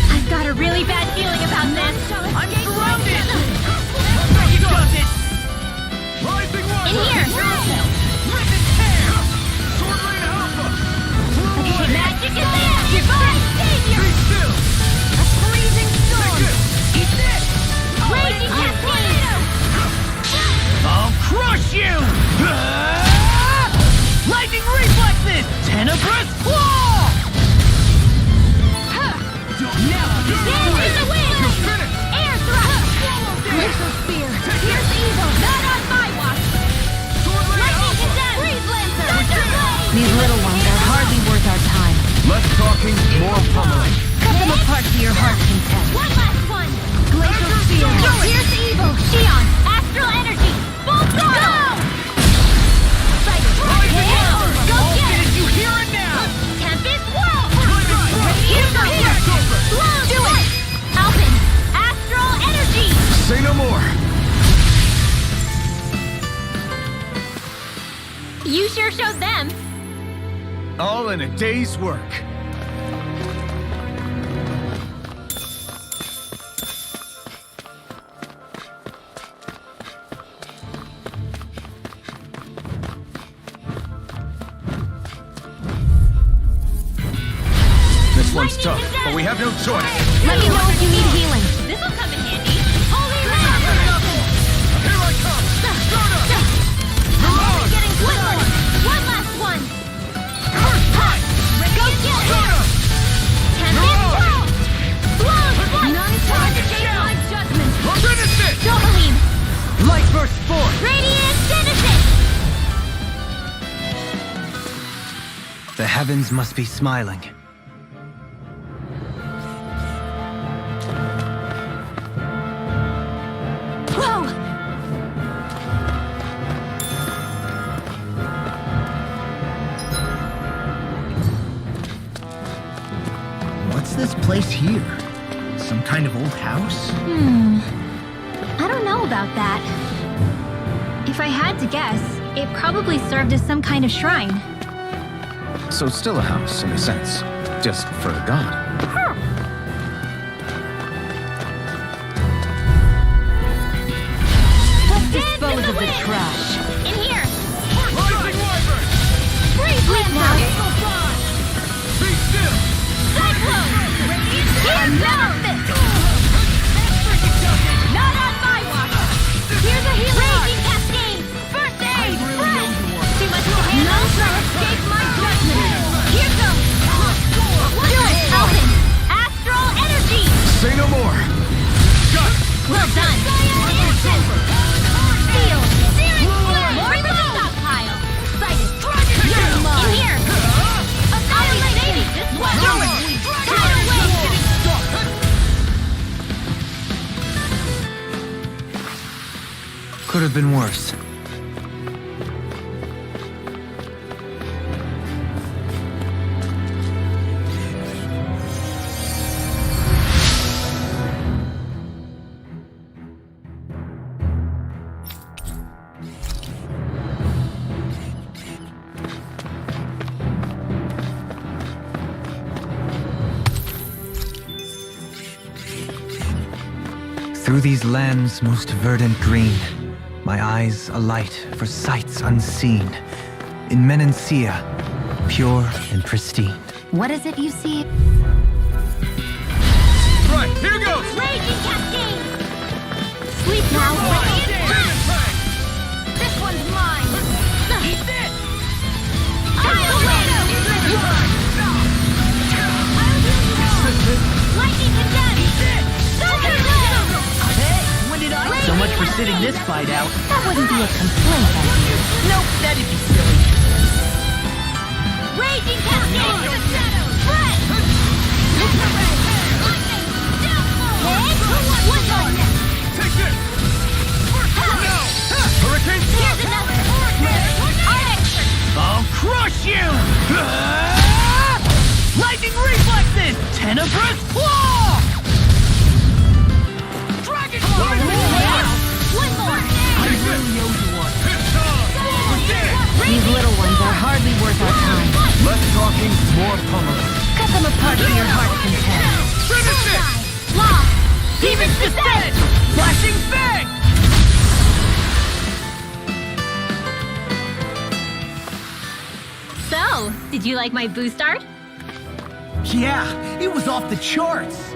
I've got a really bad feeling about this. I'm surrounded! In here. Magic is there! Divine savior! A freezing storm! Raging cascade! I'll crush you! Lightning reflexes! Tenebrous claw! Dance in the wind! Air thrust! Glacial spear! Pierce evil! Not on my watch! Lightning condemned! Freeze lancer! Thunderblade! These little ones are hardly worth our time. Less talking, more pummeling. Cut them apart to your heart's content. One last one! Glacial spear. Pierce evil! Shion! Astral energy! Full throttle! Go get it! You hear it now! Tempest whirl! Here's the here! Blow! Do it! Alvin! Astral energy! Say no more. You sure showed them. All in a day's work. This one's tough, but we have no choice. Let me know if you need healing. This'll come in handy. Holy round! Here I come! I'm getting quicker! One last one! Go get it! Tempest whirl! Blows flight! None can escape my judgment! Finish it! Dohalim! Light burst forth! Radiant Genesis! The heavens must be smiling. Whoa! What's this place here? Some kind of old house? I don't know about that. If I had to guess, it probably served as some kind of shrine. So it's still a house, in a sense. Just for a god. Dispose of the trash. In here! Rising Wyvern! Freeze Lancer! Be still! Cyclone! Here's Benefit! Not on my watch! Here's a healer! Raging Cascade! First aid! Breath! Too much to handle? None shall escape my judgment! Here goes! Do it, Alvin! Astral energy! Say no more. Well done! Instant! Field! Searing flare! More for the stockpile! Sighted! You're in here! Annihilate baby! This one! Do it! Tidal wave! Could have been worse. Through these lands most verdant green, my eyes alight for sights unseen. In Menancia, pure and pristine. What is it you see? Right, here goes! Raging Cascade! Sleep now, Radiant Blast! This one's mine! Eat this! Tidal wave! Lightning condemned! Thunderblade! So much for sitting this fight out. That wouldn't be a complaint, I fear. Nope, that'd be silly. Raging Cascade! Breath! One more! Take this! Hurricane! Here's another! Arctic! I'll crush you! Lightning reflexes! Tenebrous claw! Dragon! hardly worth our time. Less talking, more pummeling. Cut them apart to your heart's content. Finish it! Law! Demon's Descent! Flashing Fang! So, did you like my boost art? Yeah, it was off the charts.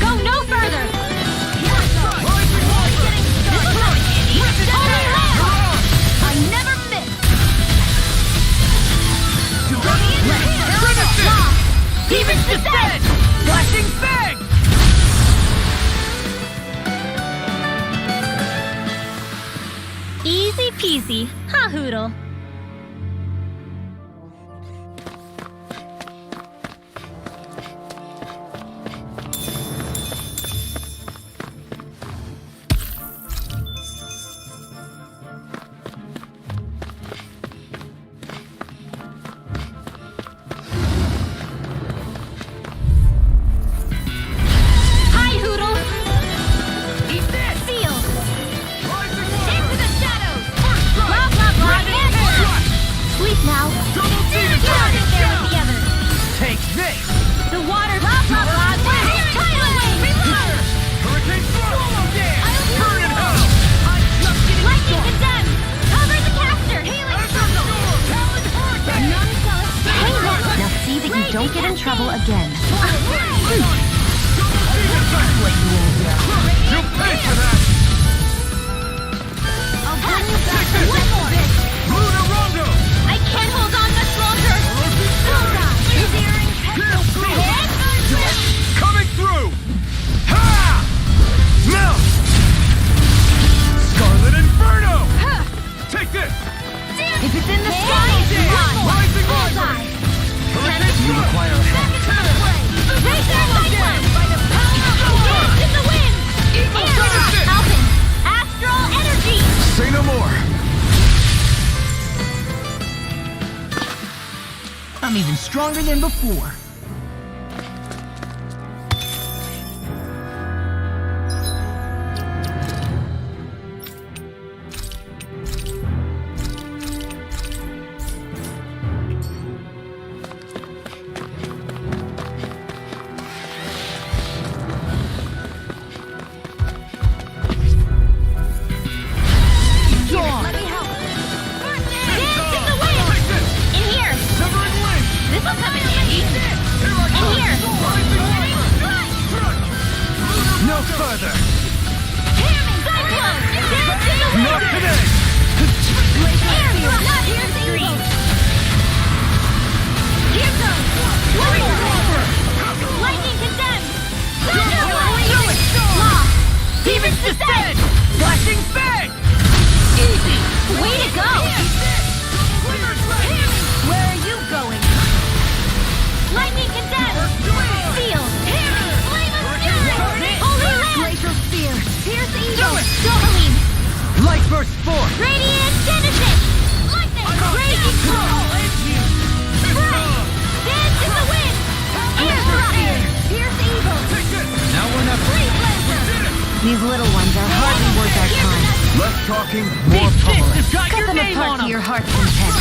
Go no further! I never miss! Finish it! Demon's Descent! Flashing Fang! Easy peasy, huh, Hoodle? Hi, Hoodle! Eat this! Seal! Rising Into Water! the shadows! First strike! Blah, blah, blah, Ready, and headshot! Sleep now. Double demon Get out strike! of there with the others. Take this. The water, blah, blah, blah, tidal wave! Hurricane Swallow Dance! Burn in hell! I'm just getting Lightning condemned! Cover the caster! Healing circle! Talon Hurricane! Hang on! Now see that you don't get in trouble again. You'll pay for that! I'll bring you back one more! Luna Rondo! I can't hold on much longer! Coming through! Ha! Now! Scarlet Inferno! Take this! If it's in the sky, it's mine! Rising Water! Bullseye! You require help. Razor Cyclone! Dance in the wind! Air! Alpin! Astral Energy! Say no more. I'm even stronger than before. Let me help! Dance in the wind! Take this! In here! Severing Wing! This'll come in handy! Here I come! In here! Rising Water! No further. Cyclone! Dance in the wind! Not today! Air! Not here, Scream! Here goes! Lightning condemned! Thunderblast! Law! Demon's Descent! Flashing Fang! Easy! Way to go! Where are you going? Lightning condemned! Seal! Flame of fury! Holy Land! Glacial Spear! Pierce Eagle! Dohalim! Light burst forth. Radiant Genesis! Lightning! Raging Storm! Dance in the wind! Air Thrust! Pierce Eagle! Now we're not. Freeze Blazer! These little ones are hardly worth our time. Less talking, more This pummeling. has got Cut your them name apart on to them! your heart's content.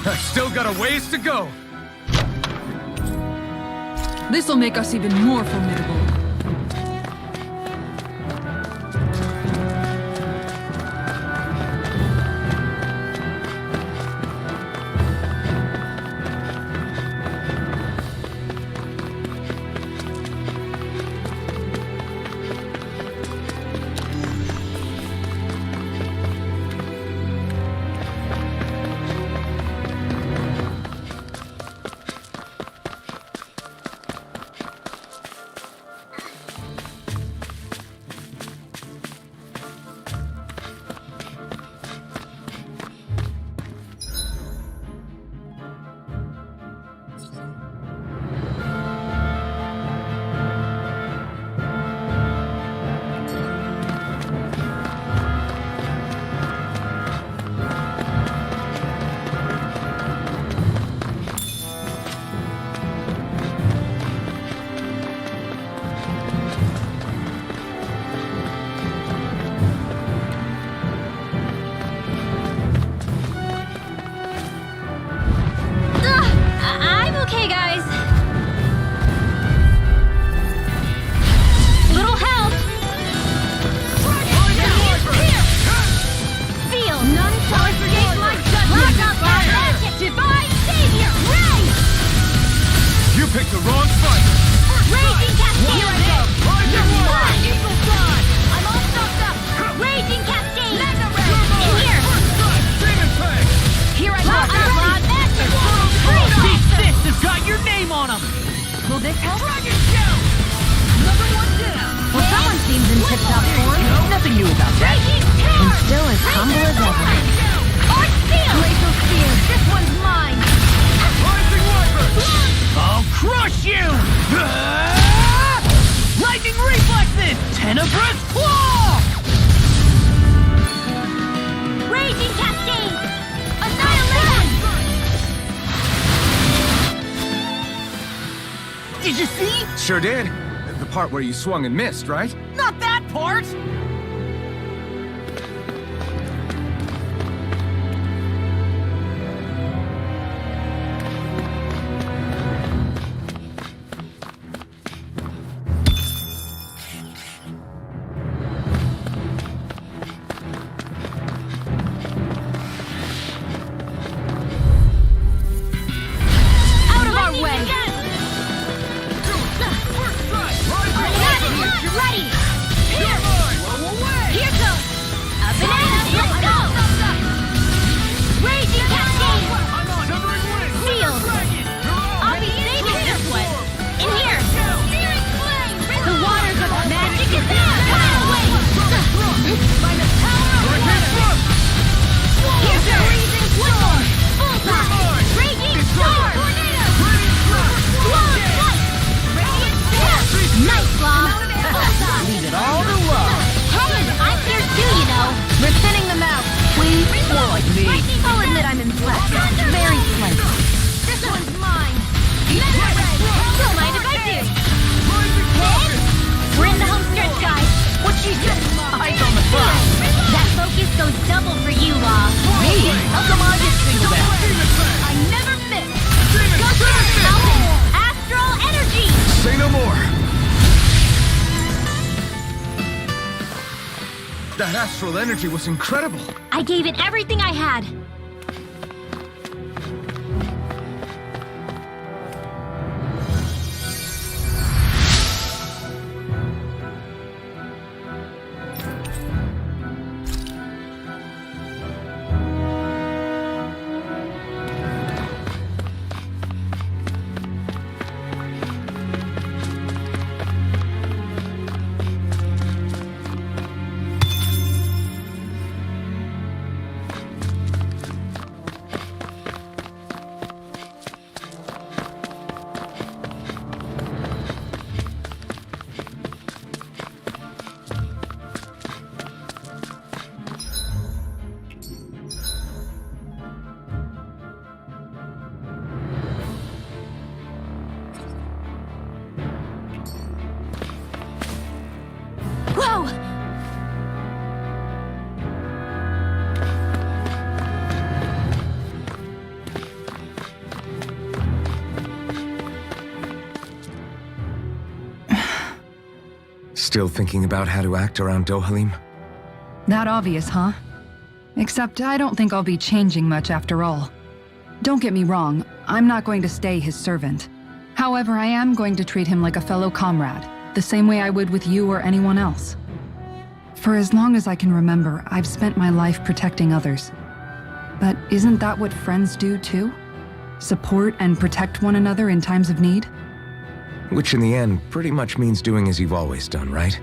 I've still got a ways to go! This'll make us even more formidable. as ever. Arch Steel! Glacial Spear, this one's mine! I'll crush you! Lightning reflexes! Tenebrous claw! Raging Cascade! Annihilation! Did you see? Sure did. The part where you swung and missed, right? Not that part! Out of our way! Ready! Here! Here goes! A banana! Let's go! Raging Cascade! Sealed! I'll be saving this one! In here! The waters of magic is there! Away! By the power of water! Here's the freezing storm! Bullseye! Raging storm! Long light! Radiant force! Night bomb! Bullseye! Leave it all to love. Hey, I'm here too, you know. We're thinning them out. More like me. I'll admit I'm impressed. Very slightly. This one's mine. Don't mind if I do. Hit! We're in the home stretch, guys. What she said? Eyes on the prize. That focus goes double for you, Law. Me? How come I get singled out? I never miss. Go for it, Astral energy. Say no more. That astral energy was incredible. I gave it everything I had. Whoa! Still thinking about how to act around Dohalim? That obvious, huh? Except I don't think I'll be changing much after all. Don't get me wrong, I'm not going to stay his servant. However, I am going to treat him like a fellow comrade, the same way I would with you or anyone else. For as long as I can remember, I've spent my life protecting others. But isn't that what friends do too? Support and protect one another in times of need? Which in the end pretty much means doing as you've always done, right?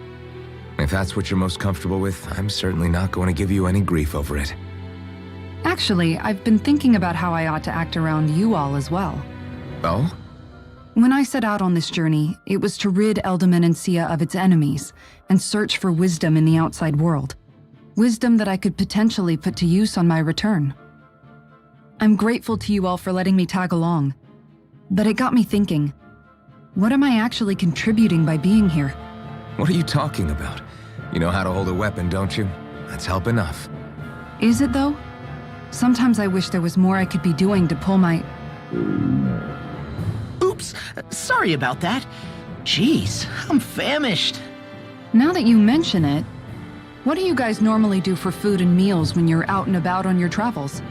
If that's what you're most comfortable with, I'm certainly not going to give you any grief over it. Actually, I've been thinking about how I ought to act around you all as well. Oh? When I set out on this journey, it was to rid Eldaman and Sia of its enemies and search for wisdom in the outside world. Wisdom that I could potentially put to use on my return. I'm grateful to you all for letting me tag along, but it got me thinking, what am I actually contributing by being here? What are you talking about? You know how to hold a weapon, don't you? That's help enough. Is it though? Sometimes I wish there was more I could be doing to pull my... Oops, sorry about that. Jeez, I'm famished. Now that you mention it, what do you guys normally do for food and meals when you're out and about on your travels?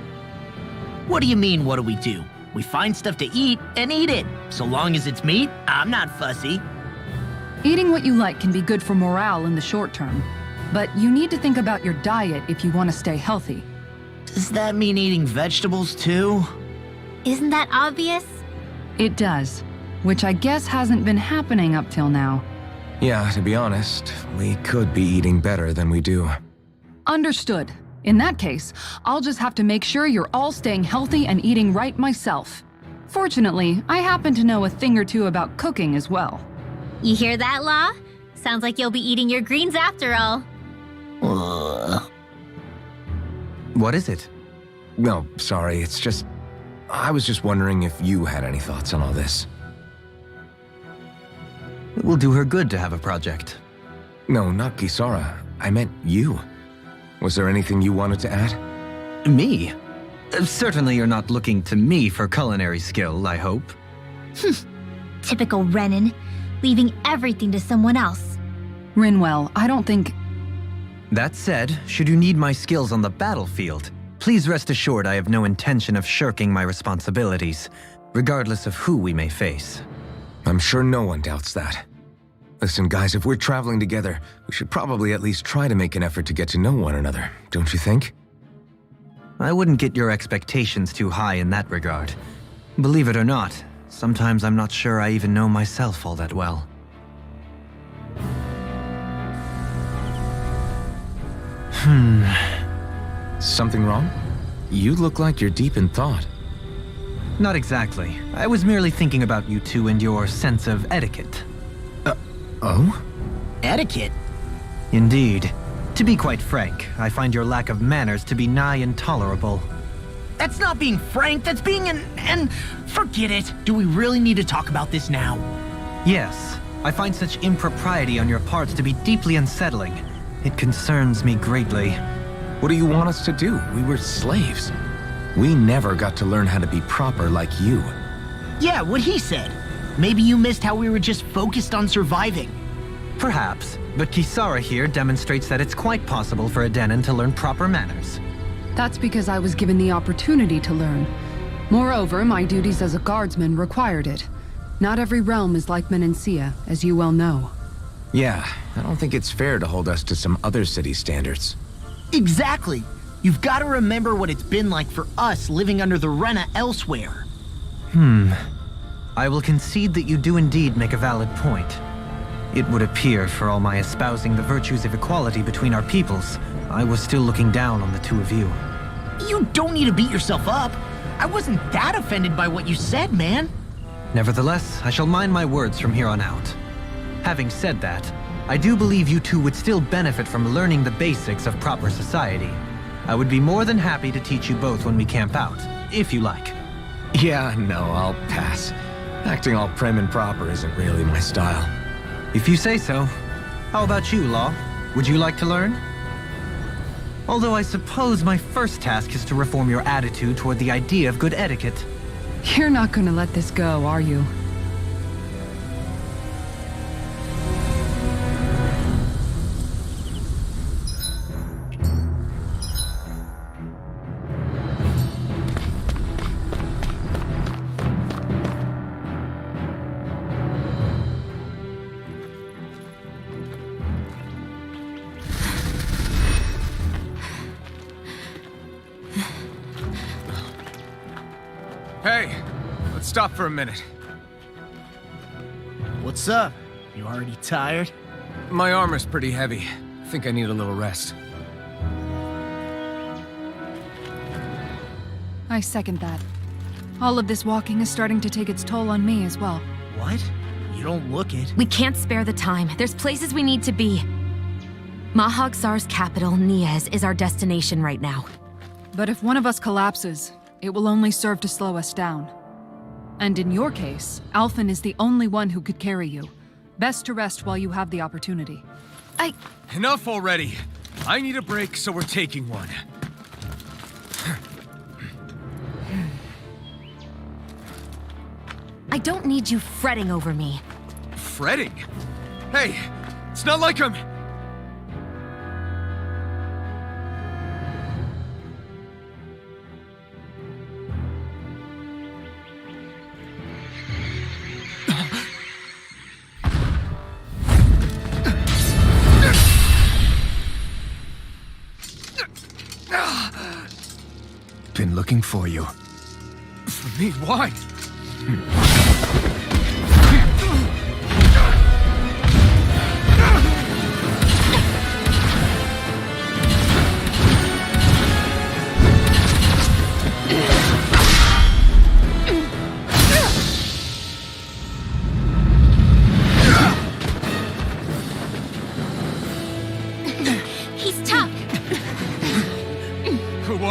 What do you mean, what do we do? We find stuff to eat and eat it. So long as it's meat, I'm not fussy. Eating what you like can be good for morale in the short term, but you need to think about your diet if you want to stay healthy. Does that mean eating vegetables too? Isn't that obvious? It does, which I guess hasn't been happening up till now. Yeah, to be honest, we could be eating better than we do. Understood. In that case, I'll just have to make sure you're all staying healthy and eating right myself. Fortunately, I happen to know a thing or two about cooking as well. You hear that, Law? Sounds like you'll be eating your greens after all. What is it? No, sorry, it's just... I was just wondering if you had any thoughts on all this. It will do her good to have a project. No, not Kisara. I meant you. Was there anything you wanted to add? Me? Certainly you're not looking to me for culinary skill, I hope. Typical Renan, leaving everything to someone else. Rinwell, I don't think... That said, should you need my skills on the battlefield, please rest assured I have no intention of shirking my responsibilities, regardless of who we may face. I'm sure no one doubts that. Listen, guys, if we're traveling together, we should probably at least try to make an effort to get to know one another, don't you think? I wouldn't get your expectations too high in that regard. Believe it or not, sometimes I'm not sure I even know myself all that well. Something wrong? You look like you're deep in thought. Not exactly. I was merely thinking about you two and your sense of etiquette. Oh? Etiquette? Indeed. To be quite frank, I find your lack of manners to be nigh intolerable. That's not being frank, that's being and forget it. Do we really need to talk about this now? Yes, I find such impropriety on your parts to be deeply unsettling. It concerns me greatly. What do you want us to do? We were slaves. We never got to learn how to be proper like you. Yeah, what he said. Maybe you missed how we were just focused on surviving. Perhaps, but Kisara here demonstrates that it's quite possible for a Denon to learn proper manners. That's because I was given the opportunity to learn. Moreover, my duties as a guardsman required it. Not every realm is like Menancia, as you well know. Yeah, I don't think it's fair to hold us to some other city standards. Exactly. You've got to remember what it's been like for us living under the Rena elsewhere. I will concede that you do indeed make a valid point. It would appear, for all my espousing the virtues of equality between our peoples, I was still looking down on the two of you. You don't need to beat yourself up. I wasn't that offended by what you said, man. Nevertheless, I shall mind my words from here on out. Having said that, I do believe you two would still benefit from learning the basics of proper society. I would be more than happy to teach you both when we camp out, if you like. Yeah, no, I'll pass. Acting all prim and proper isn't really my style. If you say so. How about you, Law? Would you like to learn? Although I suppose my first task is to reform your attitude toward the idea of good etiquette. You're not gonna let this go, are you? Hey, let's stop for a minute. What's up? You already tired? My armor's pretty heavy. I think I need a little rest. I second that. All of this walking is starting to take its toll on me as well. What? You don't look it. We can't spare the time. There's places we need to be. Mahag Sar's capital, Niez, is our destination right now. But if one of us collapses, it will only serve to slow us down. And in your case, Alphen is the only one who could carry you. Best to rest while you have the opportunity. Enough already. I need a break, so we're taking one. I don't need you fretting over me. Fretting? Hey, it's not like I'm... Been looking for you. For me, why?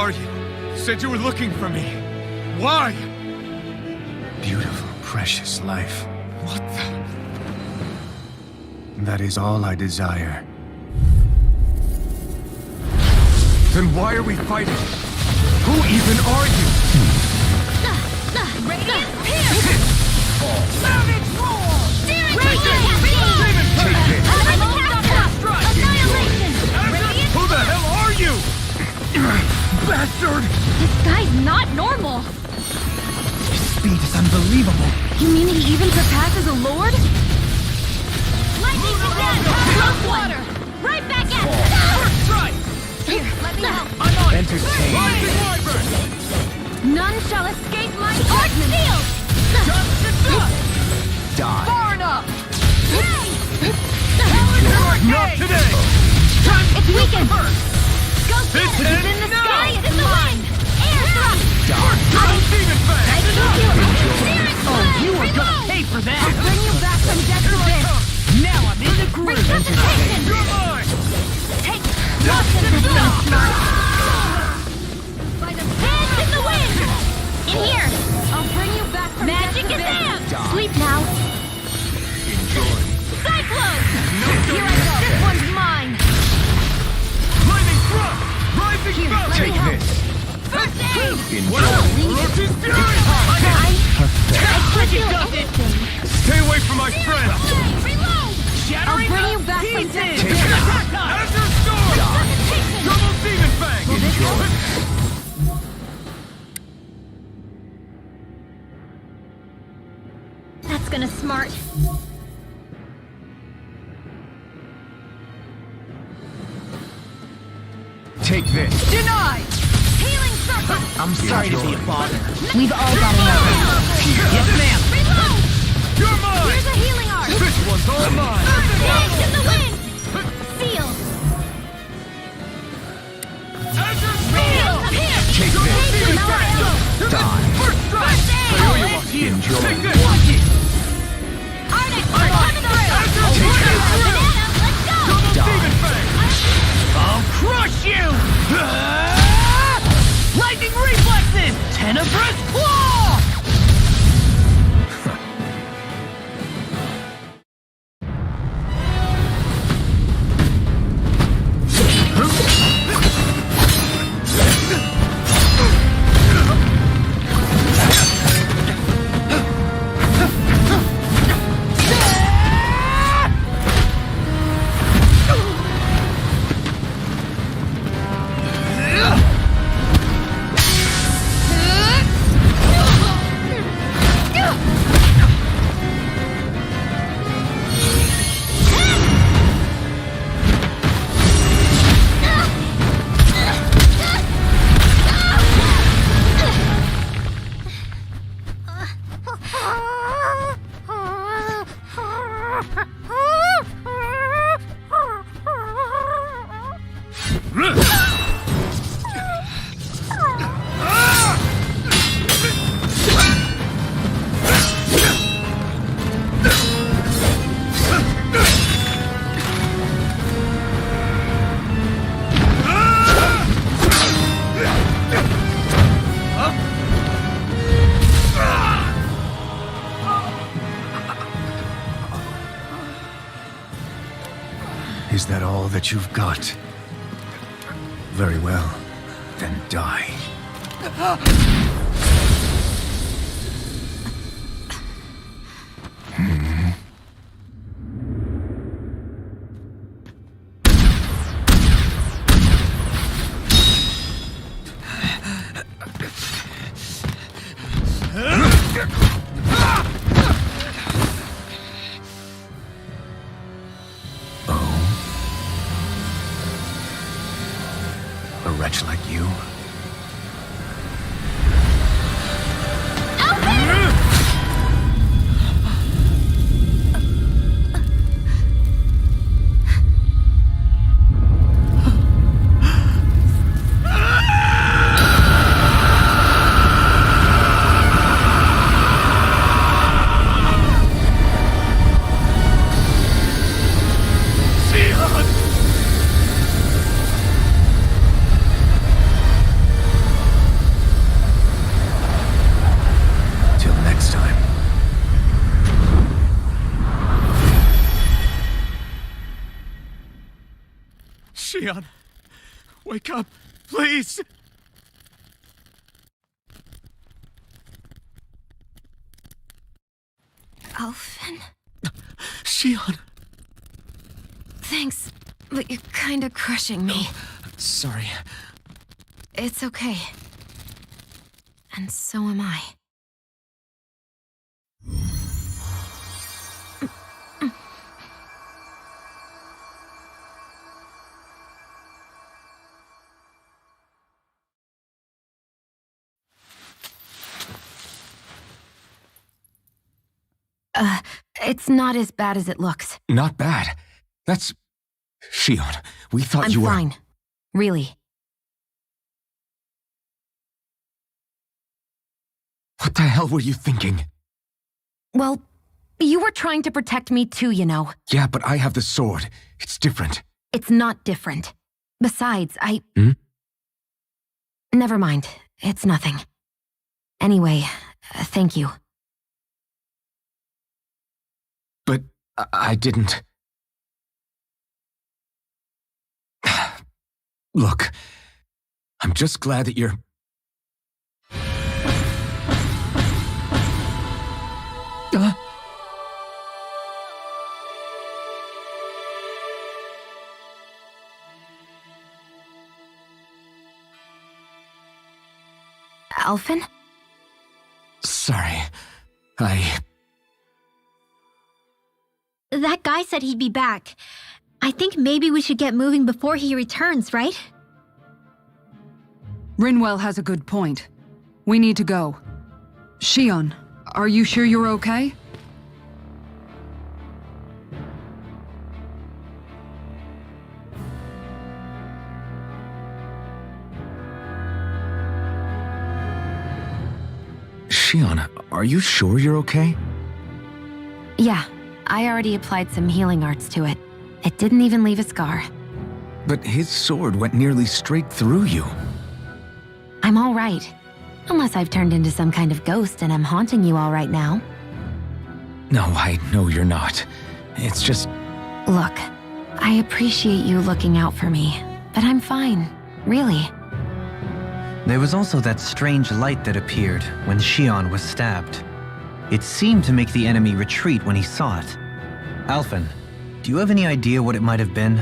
are you? You said you were looking for me. Why? Beautiful, precious life. What the? That is all I desire. Then why are we fighting? Who even are you? Radiant Pierce! Savage roar! Annihilation! Who the hell are you? Bastard! This guy's not normal! His speed is unbelievable. You mean he even surpasses a lord? Lightning again! Close water! Right back at you! First strike! Here, let me help. I'm on it! Entertain. Rising Wyvern! None shall escape my Arch judgment. Shield! Just to dust! Die. Far enough! Hey! Not today! Time to It's feel weakened! first! Ghost This Fist is ends in the now! sky! It's in the wind! Air thrust! Double Demon Fang! I can help you! You are gonna pay for that! Bring you back from death's abyss. Now I'm in the groove! Resuscitation! You're mine! Take nothing for being smart! Hands in the wind! In here! I'll bring you back from Magic death's is abyss. amped! Sleep now! Enjoy. Cyclone! Here I go. This one's mine. Lightning Thrust! Rising Here, Spell! let me help. First aid! What else? Orochi's Fury! I could do anything! Stay away from my friend! Reload! I'll bring you back from death's Pieces! abyss. Azure Storm! Resuscitation! Double Demon Fang! That's gonna smart. Take this. Denied! Healing circle! I'm sorry to be a bother. We've all got enough. Yes, ma'am! Reload! You're mine! Here's a healing art! This one's all mine! Hands in the wind! Seal! Azure Seal! Storm! Here! Take this. Take the Die. First strike! First I owe you aid! one. Here, Enjoy. take this! Arctic! I'm on. Coming through! Take Banana, this. let's go! Double Demon Fang! I'll crush you! Lightning reflexes! Tenebrous claw! Is that all that you've got? Very well. Then die. A wretch like you? Shion, wake up, please! Alphen? Shion! Thanks, but you're kinda crushing me. Sorry. It's okay. And so am I. It's not as bad as it looks. Not bad. That's... Shion, we thought I'm you were... fine. Really. What the hell were you thinking? Well, you were trying to protect me too, you know. Yeah, but I have the sword. It's different. It's not different. Besides, Hmm? Never mind. It's nothing. Anyway, thank you. But I didn't... Look, I'm just glad that you're... Alphen? Sorry. That guy said he'd be back. I think maybe we should get moving before he returns, right? Rinwell has a good point. We need to go. Shion, are you sure you're okay? Shion, are you sure you're okay? Yeah, I already applied some healing arts to it. It didn't even leave a scar. But his sword went nearly straight through you. I'm all right. Unless I've turned into some kind of ghost and I'm haunting you all right now. No, I know you're not. It's just... Look, I appreciate you looking out for me, but I'm fine. Really. There was also that strange light that appeared when Shion was stabbed. It seemed to make the enemy retreat when he saw it. Alphen, do you have any idea what it might have been?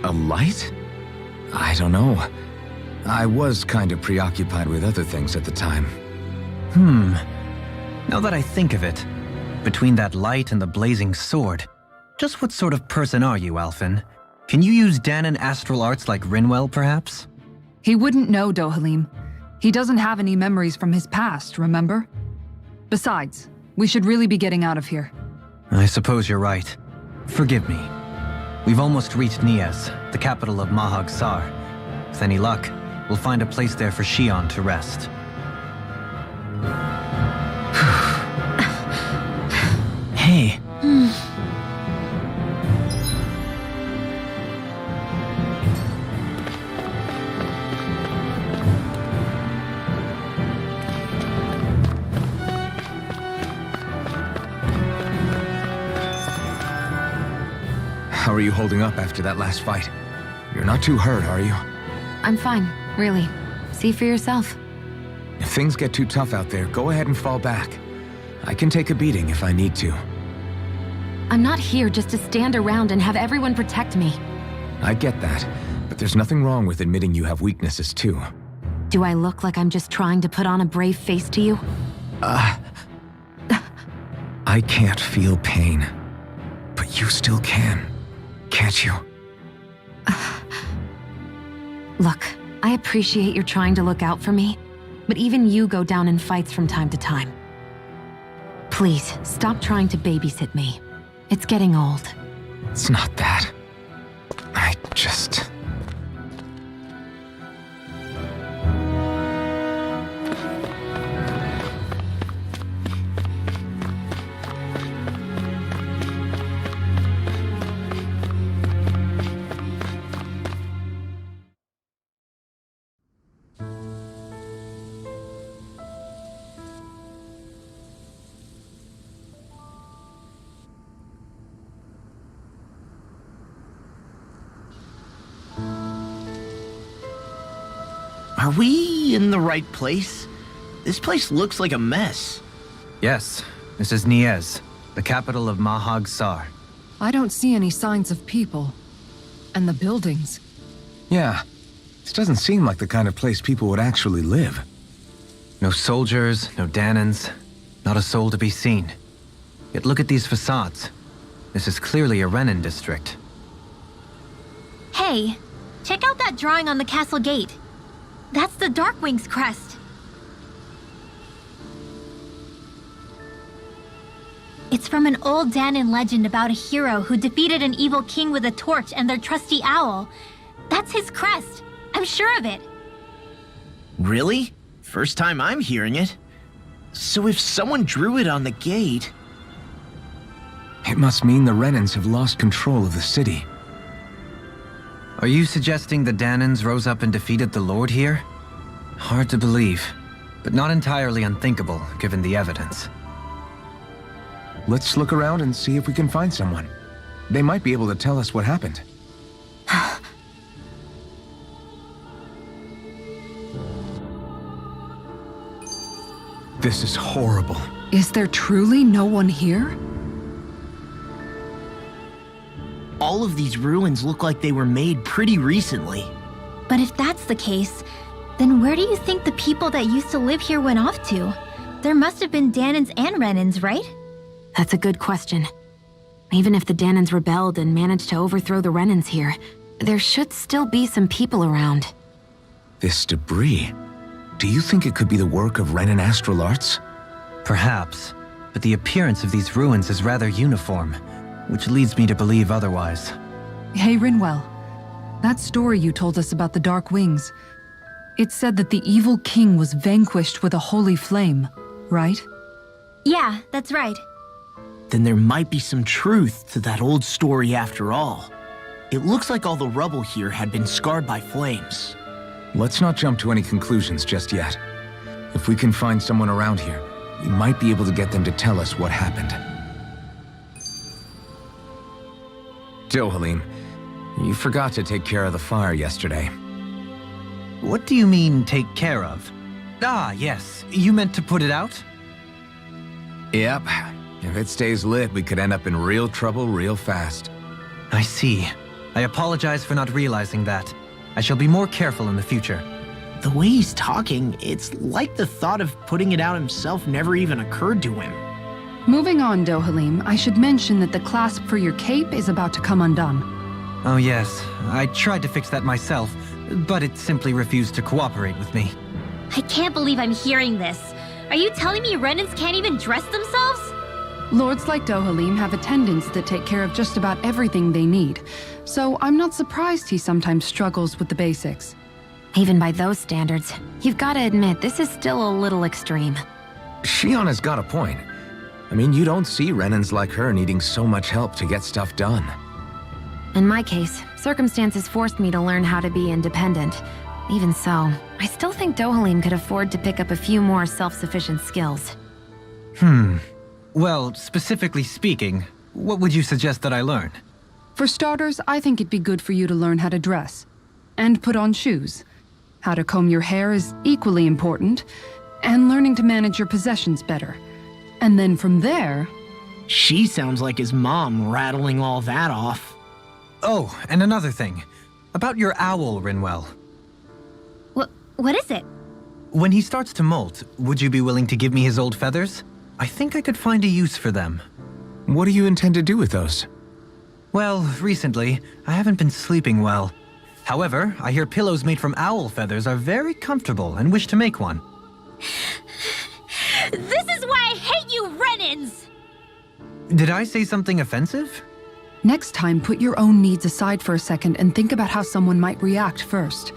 A light? I don't know. I was kind of preoccupied with other things at the time. Now that I think of it, between that light and the blazing sword, just what sort of person are you, Alphen? Can you use Dahnan astral arts like Rinwell, perhaps? He wouldn't know, Dohalim. He doesn't have any memories from his past, remember? Besides, we should really be getting out of here. I suppose you're right. Forgive me. We've almost reached Nias, the capital of Mahag Sar. With any luck, we'll find a place there for Shion to rest. Hey. How are you holding up after that last fight? You're not too hurt, are you? I'm fine, really. See for yourself. If things get too tough out there, go ahead and fall back. I can take a beating if I need to. I'm not here just to stand around and have everyone protect me. I get that, but there's nothing wrong with admitting you have weaknesses too. Do I look like I'm just trying to put on a brave face to you? I can't feel pain, but you still can, can't you? Look, I appreciate you're trying to look out for me, but even you go down in fights from time to time. Please, stop trying to babysit me. It's getting old. It's not that. I just... Are we in the right place? This place looks like a mess. Yes, this is Niez, the capital of Mahag Sar. I don't see any signs of people. And the buildings. Yeah, this doesn't seem like the kind of place people would actually live. No soldiers, no Danans, not a soul to be seen. Yet look at these facades. This is clearly a Renan district. Hey, check out that drawing on the castle gate. That's the Darkwing's crest. It's from an old Danan legend about a hero who defeated an evil king with a torch and their trusty owl. That's his crest. I'm sure of it. Really? First time I'm hearing it. So if someone drew it on the gate... It must mean the Renans have lost control of the city. Are you suggesting the Danans rose up and defeated the Lord here? Hard to believe, but not entirely unthinkable given the evidence. Let's look around and see if we can find someone. They might be able to tell us what happened. This is horrible. Is there truly no one here? All of these ruins look like they were made pretty recently. But if that's the case, then where do you think the people that used to live here went off to? There must have been Danans and Renans, right? That's a good question. Even if the Danans rebelled and managed to overthrow the Renans here, there should still be some people around. This debris. Do you think it could be the work of Renan Astral Arts? Perhaps, but the appearance of these ruins is rather uniform, which leads me to believe otherwise. Hey, Rinwell. That story you told us about the Dark Wings. It said that the evil king was vanquished with a holy flame, right? Yeah, that's right. Then there might be some truth to that old story after all. It looks like all the rubble here had been scarred by flames. Let's not jump to any conclusions just yet. If we can find someone around here, we might be able to get them to tell us what happened. Dohalim, you forgot to take care of the fire yesterday. What do you mean, take care of? Ah, yes. You meant to put it out? Yep. If it stays lit, we could end up in real trouble real fast. I see. I apologize for not realizing that. I shall be more careful in the future. The way he's talking, it's like the thought of putting it out himself never even occurred to him. Moving on, Dohalim, I should mention that the clasp for your cape is about to come undone. Oh yes, I tried to fix that myself, but it simply refused to cooperate with me. I can't believe I'm hearing this. Are you telling me Renans can't even dress themselves? Lords like Dohalim have attendants that take care of just about everything they need, so I'm not surprised he sometimes struggles with the basics. Even by those standards, you've got to admit this is still a little extreme. Shionna's got a point. I mean, you don't see Renans like her needing so much help to get stuff done. In my case, circumstances forced me to learn how to be independent. Even so, I still think Dohalim could afford to pick up a few more self-sufficient skills. Well, specifically speaking, what would you suggest that I learn? For starters, I think it'd be good for you to learn how to dress. And put on shoes. How to comb your hair is equally important, and learning to manage your possessions better. And then from there... She sounds like his mom rattling all that off. Oh, and another thing. About your owl, Rinwell. What is it? When he starts to molt, would you be willing to give me his old feathers? I think I could find a use for them. What do you intend to do with those? Well, recently, I haven't been sleeping well. However, I hear pillows made from owl feathers are very comfortable and wish to make one. This is why I hate you, Renans! Did I say something offensive? Next time, put your own needs aside for a second and think about how someone might react first.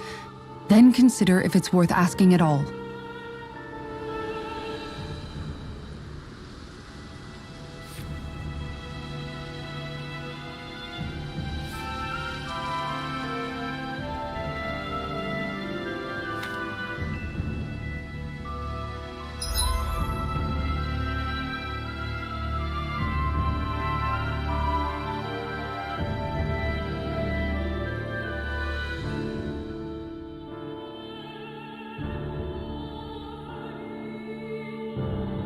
Then consider if it's worth asking at all.